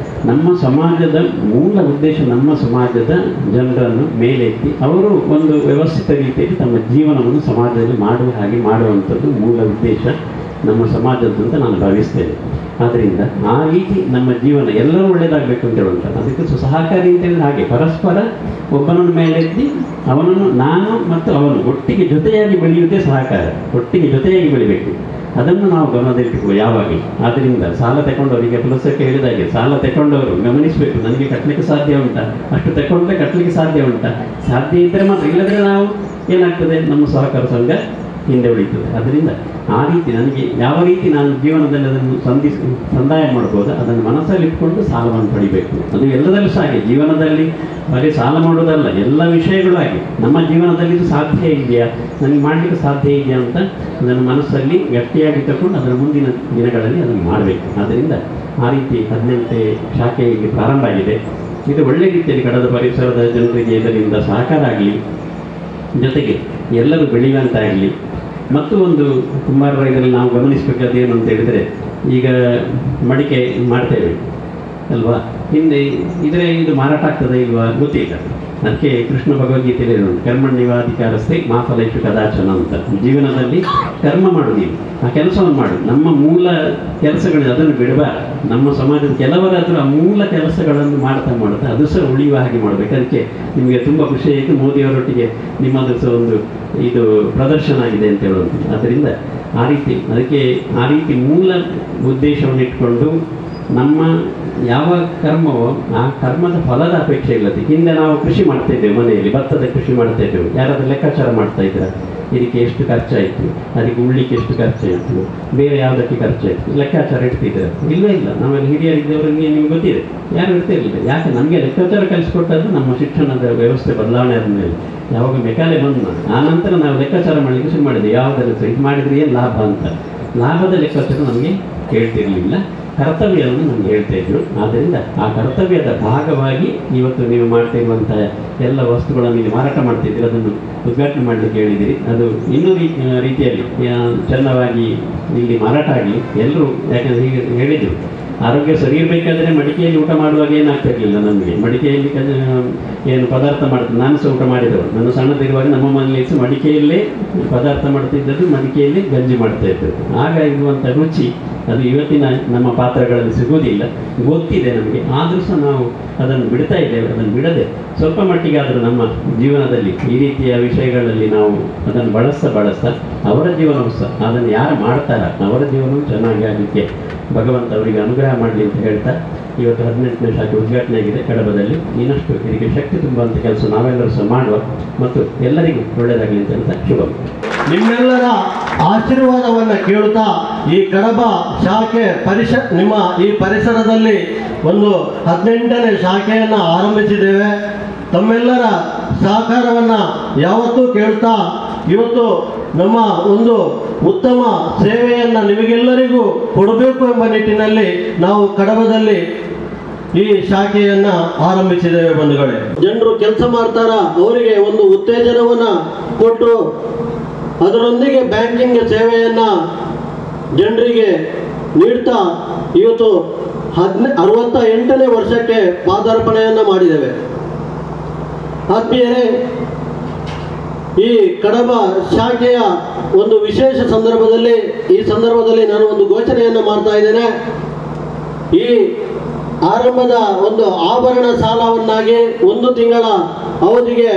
ನಮ್ಮ ಸಮಾಜದ ಮೂಲ ಉದ್ದೇಶ ನಮ್ಮ ಸಮಾಜದ ಜನರನ್ನು ಮೇಲೆತ್ತಿ ಅವರು ಒಂದು ವ್ಯವಸ್ಥಿತ ರೀತಿಯಲ್ಲಿ ತಮ್ಮ ಜೀವನವನ್ನು ಸಮಾಜದಲ್ಲಿ ಮಾಡುವ ಹಾಗೆ ಮಾಡುವಂಥದ್ದು ಮೂಲ ಉದ್ದೇಶ ನಮ್ಮ ಸಮಾಜದ್ದು ಅಂತ ನಾನು ಭಾವಿಸ್ತೇನೆ. ಆದ್ದರಿಂದ ಆ ರೀತಿ ನಮ್ಮ ಜೀವನ ಎಲ್ಲರೂ ಒಳ್ಳೆಯದಾಗಬೇಕು ಅಂತ ಹೇಳುವಂಥ ಅದಕ್ಕೆ ಸಹಕಾರಿ ಅಂತ ಹೇಳಿದ್ರೆ ಹಾಗೆ ಪರಸ್ಪರ ಒಬ್ಬನನ್ನು ಮೇಲೆತ್ತಿ ಅವನನ್ನು ನಾನು ಮತ್ತು ಅವನು ಒಟ್ಟಿಗೆ ಜೊತೆಯಾಗಿ ಬೆಳೆಯುವುದೇ ಸಹಕಾರ, ಒಟ್ಟಿಗೆ ಜೊತೆಯಾಗಿ ಬೆಳಿಬೇಕು. ಅದನ್ನು ನಾವು ಗಮನದಲ್ಲಿಟ್ಟುಕೋ ಯಾವಾಗಲೂ. ಆದ್ದರಿಂದ ಸಾಲ ತಗೊಂಡವರಿಗೆ ಪುಲಸಕ್ಕೆ ಹೇಳಿದಾಗೆ ಸಾಲ ತಗೊಂಡವರು ಗಮನಿಸಬೇಕು, ನನಗೆ ಕಟ್ಟಲಿಕ್ಕೆ ಸಾಧ್ಯ ಉಂಟಾ, ಅಷ್ಟು ತಗೊಂಡ್ರೆ ಕಟ್ಟಲಿಕ್ಕೆ ಸಾಧ್ಯ ಉಂಟಾ, ಸಾಧ್ಯ ಇದ್ದರೆ ಮಾತ್ರ, ಇಲ್ಲದ್ರೆ ನಾವು ಏನಾಗ್ತದೆ ನಮ್ಮ ಸಹಕಾರ ಸಂಘ ಹಿಂದೆ ಉಳಿತದೆ. ಅದರಿಂದ ಆ ರೀತಿ ನನಗೆ ಯಾವ ರೀತಿ ನಾನು ಜೀವನದಲ್ಲಿ ಅದನ್ನು ಸಂದಾಯ ಮಾಡ್ಬೋದು ಅದನ್ನು ಮನಸ್ಸಲ್ಲಿ ಇಟ್ಕೊಂಡು ಸಾಲವನ್ನು ಪಡಿಬೇಕು. ಅದು ಎಲ್ಲದಲ್ಲೂ ಸಹ ಹಾಗೆ, ಜೀವನದಲ್ಲಿ ಬರೀ ಸಾಲ ಮಾಡೋದಲ್ಲ, ಎಲ್ಲ ವಿಷಯಗಳು ಹಾಗೆ. ನಮ್ಮ ಜೀವನದಲ್ಲಿ ಇದು ಸಾಧ್ಯ ಇದೆಯಾ, ನನಗೆ ಮಾಡಲಿಕ್ಕೆ ಸಾಧ್ಯ ಇದೆಯಾ ಅಂತ ಅದನ್ನು ಮನಸ್ಸಲ್ಲಿ ಗಟ್ಟಿಯಾಗಿ ತಗೊಂಡು ಅದರ ಮುಂದಿನ ದಿನಗಳಲ್ಲಿ ಅದನ್ನು ಮಾಡಬೇಕು. ಆದ್ದರಿಂದ ಆ ರೀತಿ 18ನೇ ಶಾಖೆ ಇಲ್ಲಿ ಪ್ರಾರಂಭ ಆಗಿದೆ. ಇದು ಒಳ್ಳೆಯ ರೀತಿಯಲ್ಲಿ ಕಡದ ಪರಿಸರದ ಜನರಿಗೆ ಇದರಿಂದ ಸಹಕಾರ ಆಗಲಿ, ಜೊತೆಗೆ ಎಲ್ಲರೂ ಬೆಳೆಯುವಂತಾಗಲಿ. ಮತ್ತು ಒಂದು ಕುಂಬಾರರ ಇದರಲ್ಲಿ ನಾವು ಗಮನಿಸಬೇಕಾದ ಏನು ಅಂತ ಹೇಳಿದರೆ, ಈಗ ಮಡಿಕೆ ಮಾಡ್ತೇವೆ ಅಲ್ವಾ, ಹಿಂದೆ ಇದು ಮಾರಾಟ ಆಗ್ತದೆ ಇಲ್ವಾ ಗೊತ್ತಿಲ್ಲ. ಅದಕ್ಕೆ ಕೃಷ್ಣ ಭಗವದ್ಗೀತೆಯಲ್ಲಿ ಹೇಳುವುದು ಕರ್ಮಣ್ಯವಾಧಿಕಾರಸ್ಥೆ ಮಾ ಫಲೇಷು ಕದಾಚನ ಅಂತ. ಜೀವನದಲ್ಲಿ ಕರ್ಮ ಮಾಡುವುದಿಲ್ಲ, ಆ ಕೆಲಸವನ್ನು ಮಾಡು. ನಮ್ಮ ಮೂಲ ಕೆಲಸಗಳಿದೆ ಅದನ್ನು ಬಿಡಬಾರ್ದು. ನಮ್ಮ ಸಮಾಜದ ಕೆಲವರಾದರೂ ಆ ಮೂಲ ಕೆಲಸಗಳನ್ನು ಮಾಡ್ತಾ ಅದು ಸಹ ಉಳಿಯುವ ಹಾಗೆ ಮಾಡಬೇಕು. ಅದಕ್ಕೆ ನಿಮಗೆ ತುಂಬ ಖುಷಿ ಆಯಿತು, ಮೋದಿಯವರೊಟ್ಟಿಗೆ ನಿಮ್ಮದು ಸಹ ಒಂದು ಇದು ಪ್ರದರ್ಶನ ಆಗಿದೆ ಅಂತ ಹೇಳೋದು. ಆದ್ದರಿಂದ ಅದಕ್ಕೆ ಆ ರೀತಿ ಮೂಲ ಉದ್ದೇಶವನ್ನು ಇಟ್ಕೊಂಡು ನಮ್ಮ ಯಾವ ಕರ್ಮವೋ ಆ ಕರ್ಮದ ಫಲದ ಅಪೇಕ್ಷೆ ಇಲ್ಲದೆ. ಹಿಂದೆ ನಾವು ಕೃಷಿ ಮಾಡ್ತಾ ಇದ್ದೇವೆ, ಮನೆಯಲ್ಲಿ ಭತ್ತದ ಕೃಷಿ ಮಾಡ್ತಾ ಇದ್ದೇವೆ, ಯಾರಾದರೂ ಲೆಕ್ಕಾಚಾರ ಮಾಡ್ತಾ ಇದ್ರ ಇದಕ್ಕೆ ಎಷ್ಟು ಖರ್ಚಾಯಿತು, ಅದಕ್ಕೆ ಉಳ್ಳಿಕ್ಕೆ ಎಷ್ಟು ಖರ್ಚಾಯಿತು, ಬೇರೆ ಯಾವುದಕ್ಕೆ ಖರ್ಚಾಯಿತು, ಲೆಕ್ಕಾಚಾರ ಇಡ್ತಿದ್ದಾರೆ? ಇಲ್ಲ, ನಮ್ಮಲ್ಲಿ ಹಿರಿಯರಿದ್ದವರಿಗೆ ನಿಮ್ಗೆ ಗೊತ್ತಿದೆ, ಯಾರು ಇರ್ತಿರಲಿಲ್ಲ. ಯಾಕೆ ನಮಗೆ ಲೆಕ್ಕಾಚಾರ ಕಲಿಸ್ಕೊಟ್ಟದ್ದು ನಮ್ಮ ಶಿಕ್ಷಣದ ವ್ಯವಸ್ಥೆ ಬದಲಾವಣೆ ಆದಮೇಲೆ. ಯಾವಾಗ ಮೆಕಾಲೆ ಬಂದು ಆ ನಂತರ ನಾವು ಲೆಕ್ಕಾಚಾರ ಮಾಡಲಿಕ್ಕೆ ಶುರು ಮಾಡಿದ್ವಿ. ಯಾವುದೆಲ್ಲ ಇದು ಮಾಡಿದರೆ ಏನು ಲಾಭ ಅಂತ. ಲಾಭದ ಲೆಕ್ಕಾಚಾರ ನಮಗೆ ಹೇಳ್ತಿರಲಿಲ್ಲ, ಕರ್ತವ್ಯವನ್ನು ನಮ್ಗೆ ಹೇಳ್ತಾ ಇದ್ರು. ಆದ್ದರಿಂದ ಆ ಕರ್ತವ್ಯದ ಭಾಗವಾಗಿ ಇವತ್ತು ನೀವು ಮಾಡ್ತಾ ಇರುವಂಥ ಎಲ್ಲ ವಸ್ತುಗಳನ್ನು ಇಲ್ಲಿ ಮಾರಾಟ ಮಾಡ್ತಿದ್ದೀರಿ, ಅದನ್ನು ಉದ್ಘಾಟನೆ ಮಾಡಲಿಕ್ಕೆ ಹೇಳಿದ್ದೀರಿ. ಅದು ಇನ್ನೂ ರೀತಿಯಲ್ಲಿ ಚೆನ್ನಾಗಿ ಇಲ್ಲಿ ಮಾರಾಟ ಆಗಲಿ ಎಲ್ಲರೂ. ಯಾಕಂದರೆ ಹೀಗೆ ಹೇಳಿದರು, ಆರೋಗ್ಯ ಸರಿ ಇರಬೇಕಾದ್ರೆ ಮಡಿಕೆಯಲ್ಲಿ ಊಟ ಮಾಡುವಾಗ ಏನಾಗ್ತಾ ಇರಲಿಲ್ಲ ನಮಗೆ. ಮಡಿಕೆಯಲ್ಲಿ ಏನು ಪದಾರ್ಥ ಮಾಡ್ತೀನಿ, ನಾನು ಸಹ ಊಟ ಮಾಡಿದವರು. ನಾನು ಸಣ್ಣದಿರುವಾಗ ನಮ್ಮ ಮನೆಯಲ್ಲಿ ಸಹ ಮಡಿಕೆಯಲ್ಲೇ ಪದಾರ್ಥ ಮಾಡ್ತಿದ್ದದ್ದು, ಮಡಿಕೆಯಲ್ಲಿ ಗಂಜಿ ಮಾಡ್ತಾ ಇದ್ದದ್ದು. ಆಗ ಇರುವಂಥ ರುಚಿ ಅದು ಇವತ್ತಿನ ನಮ್ಮ ಪಾತ್ರಗಳಲ್ಲಿ ಸಿಗೋದಿಲ್ಲ, ಗೊತ್ತಿದೆ ನಮಗೆ. ಆದರೂ ಸಹ ನಾವು ಅದನ್ನು ಬಿಡ್ತಾ ಇದ್ದೇವೆ. ಅದನ್ನು ಬಿಡದೆ ಸ್ವಲ್ಪ ಮಟ್ಟಿಗೆ ಆದರೂ ನಮ್ಮ ಜೀವನದಲ್ಲಿ ಈ ರೀತಿಯ ವಿಷಯಗಳಲ್ಲಿ ನಾವು ಅದನ್ನು ಬಳಸ್ತಾ ಅವರ ಜೀವನವೂ ಸಹ ಅದನ್ನು ಯಾರು ಮಾಡ್ತಾರ ಅವರ ಜೀವನವೂ ಚೆನ್ನಾಗಿ ಆಗಲಿಕ್ಕೆ ಭಗವಂತ ಅವರಿಗೆ ಅನುಗ್ರಹ ಮಾಡಲಿ ಅಂತ ಹೇಳ್ತಾ ಇವತ್ತು 18ನೇ ಶಾಖೆ ಉದ್ಘಾಟನೆ ಆಗಿದೆ ಕಡಬದಲ್ಲಿ. ಇನ್ನಷ್ಟು ಇದಕ್ಕೆ ಶಕ್ತಿ ತುಂಬುವಂಥ ಕೆಲಸ ನಾವೆಲ್ಲರೂ ಸಹ ಮಾಡುವ ಮತ್ತು ಎಲ್ಲರಿಗೂ ಒಳ್ಳೆಯದಾಗಲಿ ಅಂತ ಹೇಳ್ತಾ ಶುಭ. ನಿಮ್ಮೆಲ್ಲರ ಆಶೀರ್ವಾದವನ್ನು ಕೇಳುತ್ತಾ ಈ ಕಡಬ ಶಾಖೆ ನಿಮ್ಮ ಈ ಪರಿಸರದಲ್ಲಿ ಒಂದು 18ನೇ ಶಾಖೆಯನ್ನು ಆರಂಭಿಸಿದ್ದೇವೆ. ತಮ್ಮೆಲ್ಲರ ಸಹಕಾರವನ್ನು ಯಾವತ್ತೂ ಕೇಳುತ್ತಾ ಇವತ್ತು ನಮ್ಮ ಒಂದು ಉತ್ತಮ ಸೇವೆಯನ್ನು ನಿಮಗೆಲ್ಲರಿಗೂ ಕೊಡಬೇಕು ಎಂಬ ನಿಟ್ಟಿನಲ್ಲಿ ನಾವು ಕಡಬದಲ್ಲಿ ಈ ಶಾಖೆಯನ್ನು ಆರಂಭಿಸಿದ್ದೇವೆ. ಬಂಧುಗಳೇ, ಜನರು ಕೆಲಸ ಮಾಡ್ತಾರ, ಅವರಿಗೆ ಒಂದು ಉತ್ತೇಜನವನ್ನು ಕೊಟ್ಟು ಅದರೊಂದಿಗೆ ಬ್ಯಾಂಕಿಂಗ್ ಸೇವೆಯನ್ನು ಜನರಿಗೆ ನೀಡ್ತಾ ಇವತ್ತು 68ನೇ ವರ್ಷಕ್ಕೆ ಪಾದಾರ್ಪಣೆಯನ್ನು ಮಾಡಿದ್ದೇವೆ. ಆತ್ಮೀಯರೇ, ಈ ಕಡಬ ಶಾಖೆಯ ಒಂದು ವಿಶೇಷ ಈ ಸಂದರ್ಭದಲ್ಲಿ ನಾನು ಒಂದು ಘೋಷಣೆಯನ್ನು ಮಾಡ್ತಾ ಇದ್ದೇನೆ. ಈ ಆರಂಭದ ಒಂದು ಆಭರಣ ಸಾಲವನ್ನಾಗಿ 1 ತಿಂಗಳ ಅವಧಿಗೆ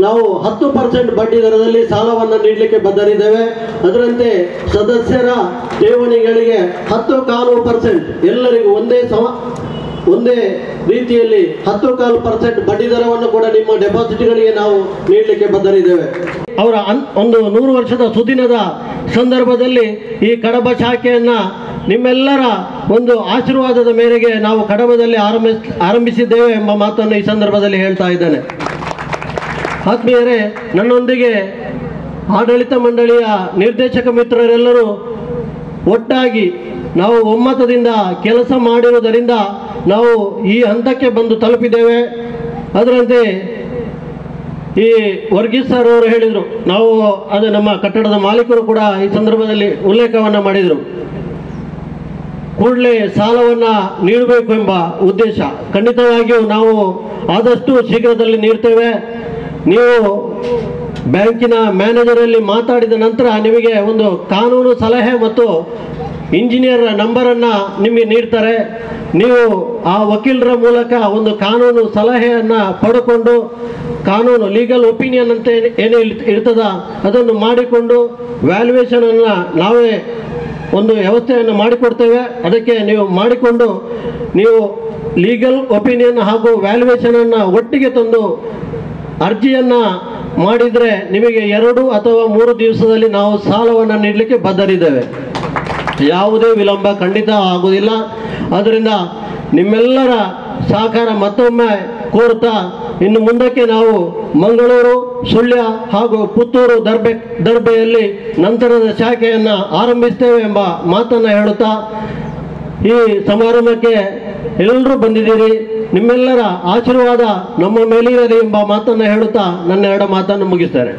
ನಾವು 10% ಬಡ್ಡಿ ದರದಲ್ಲಿ ಸಾಲವನ್ನು ನೀಡಲಿಕ್ಕೆ ಬದ್ಧರಿದ್ದೇವೆ. ಅದರಂತೆ ಸದಸ್ಯರ ಠೇವಣಿಗಳಿಗೆ 10.25% ಎಲ್ಲರಿಗೂ ಒಂದೇ ರೀತಿಯಲ್ಲಿ 10.25% ಬಡ್ಡಿ ದರವನ್ನು ಕೂಡ ನಿಮ್ಮ ಡೆಪಾಸಿಟ್ಗಳಿಗೆ ನಾವು ನೀಡಲಿಕ್ಕೆ ಬದ್ಧರಿದ್ದೇವೆ. ಅವರ ಒಂದು 100 ವರ್ಷದ ಸುದಿನದ ಸಂದರ್ಭದಲ್ಲಿ ಈ ಕಡಬ ಶಾಖೆಯನ್ನು ನಿಮ್ಮೆಲ್ಲರ ಒಂದು ಆಶೀರ್ವಾದದ ಮೇರೆಗೆ ನಾವು ಕಡಬದಲ್ಲಿ ಆರಂಭಿಸಿದ್ದೇವೆ ಎಂಬ ಮಾತನ್ನು ಈ ಸಂದರ್ಭದಲ್ಲಿ ಹೇಳ್ತಾ ಇದ್ದೇನೆ. ಆತ್ಮೀಯರೇ, ನನ್ನೊಂದಿಗೆ ಆಡಳಿತ ಮಂಡಳಿಯ ನಿರ್ದೇಶಕ ಮಿತ್ರರೆಲ್ಲರೂ ಒಟ್ಟಾಗಿ ನಾವು ಒಮ್ಮತದಿಂದ ಕೆಲಸ ಮಾಡಿರುವುದರಿಂದ ನಾವು ಈ ಹಂತಕ್ಕೆ ಬಂದು ತಲುಪಿದ್ದೇವೆ. ಅದರಂತೆ ಈ ವರ್ಗೀಸ್ ಸರ್ ಅವರು ಹೇಳಿದರು, ನಾವು ಅದು ನಮ್ಮ ಕಟ್ಟಡದ ಮಾಲೀಕರು ಕೂಡ ಈ ಸಂದರ್ಭದಲ್ಲಿ ಉಲ್ಲೇಖವನ್ನು ಮಾಡಿದರು. ಕೂಡಲೇ ಸಾಲವನ್ನು ನೀಡಬೇಕು ಎಂಬ ಉದ್ದೇಶ ಖಂಡಿತವಾಗಿಯೂ ನಾವು ಆದಷ್ಟು ಶೀಘ್ರದಲ್ಲಿ ನೀಡ್ತೇವೆ. ನೀವು ಬ್ಯಾಂಕಿನ ಮ್ಯಾನೇಜರಲ್ಲಿ ಮಾತಾಡಿದ ನಂತರ ನಿಮಗೆ ಒಂದು ಕಾನೂನು ಸಲಹೆ ಮತ್ತು ಇಂಜಿನಿಯರ್ ನಂಬರನ್ನು ನಿಮಗೆ ನೀಡ್ತಾರೆ. ನೀವು ಆ ವಕೀಲರ ಮೂಲಕ ಒಂದು ಕಾನೂನು ಸಲಹೆಯನ್ನು ಪಡ್ಕೊಂಡು ಕಾನೂನು ಲೀಗಲ್ ಒಪಿನಿಯನ್ ಅಂತ ಏನು ಇರ್ತದ ಅದನ್ನು ಮಾಡಿಕೊಂಡು ವ್ಯಾಲ್ಯೂಯೇಷನನ್ನು ನಾವೇ ಒಂದು ವ್ಯವಸ್ಥೆಯನ್ನು ಮಾಡಿಕೊಡ್ತೇವೆ. ಅದಕ್ಕೆ ನೀವು ಮಾಡಿಕೊಂಡು ನೀವು ಲೀಗಲ್ ಒಪಿನಿಯನ್ ಹಾಗೂ ವ್ಯಾಲ್ಯೂಯೇಷನನ್ನು ಒಟ್ಟಿಗೆ ತಂದು ಅರ್ಜಿಯನ್ನು ಮಾಡಿದರೆ ನಿಮಗೆ 2 ಅಥವಾ 3 ದಿವಸದಲ್ಲಿ ನಾವು ಸಾಲವನ್ನು ನೀಡಲಿಕ್ಕೆ ಬದ್ಧರಿದ್ದೇವೆ. ಯಾವುದೇ ವಿಳಂಬ ಖಂಡಿತ ಆಗುವುದಿಲ್ಲ. ಆದ್ದರಿಂದ ನಿಮ್ಮೆಲ್ಲರ ಸಹಕಾರ ಮತ್ತೊಮ್ಮೆ ಕೋರುತ್ತಾ ಇನ್ನು ಮುಂದಕ್ಕೆ ನಾವು ಮಂಗಳೂರು, ಸುಳ್ಯ ಹಾಗೂ ಪುತ್ತೂರು ದರ್ಬೆಯಲ್ಲಿ ನಂತರದ ಶಾಖೆಯನ್ನು ಆರಂಭಿಸ್ತೇವೆ ಎಂಬ ಮಾತನ್ನು ಹೇಳುತ್ತಾ ಈ ಸಮಾರಂಭಕ್ಕೆ ಎಲ್ಲರೂ ಬಂದಿದ್ದೀರಿ. ನಿಮ್ಮೆಲ್ಲರ ಆಶೀರ್ವಾದ ನಮ್ಮ ಮೇಲಿರಲಿ ಎಂಬ ಮಾತನ್ನು ಹೇಳುತ್ತಾ ನನ್ನ 2 ಮಾತನ್ನು ಮುಗಿಸ್ತೇನೆ.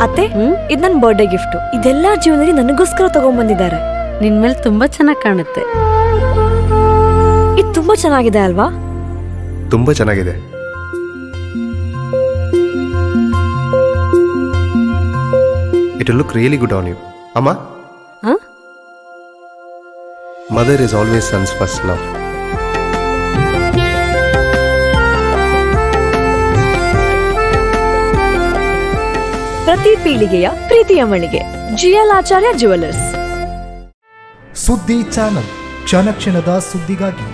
ಅತ್ತೆ, ಇದು ನನ್ನ ಬರ್ಡೇ ಗಿಫ್ಟ್. ಇದೆಲ್ಲ ಜೀವನದಲ್ಲಿ ನನಗೋಸ್ಕರ ತಗೊಂಡ್ಬಂದಿದ್ದಾರೆ. ನಿನ್ ಮೇಲೆ ತುಂಬಾ ಚೆನ್ನಾಗಿ ಕಾಣುತ್ತೆ. ಇದು ತುಂಬಾ ಚೆನ್ನಾಗಿದೆ ಅಲ್ವಾ? ತುಂಬಾ ಚೆನ್ನಾಗಿದೆ. It will look really good on you. Amma? Huh? Mother is always son's first love. ಪ್ರತಿ ಪೀಳಿಗೆಯ ಪ್ರೀತಿಯ ಮಳಿಗೆ ಜಿಎಲ್ ಆಚಾರ್ಯ ಜುವೆಲ್ಲರ್ಸ್. ಸುದ್ದಿ ಚಾನಲ್, ಕ್ಷಣ ಕ್ಷಣದ ಸುದ್ದಿಗಾಗಿ.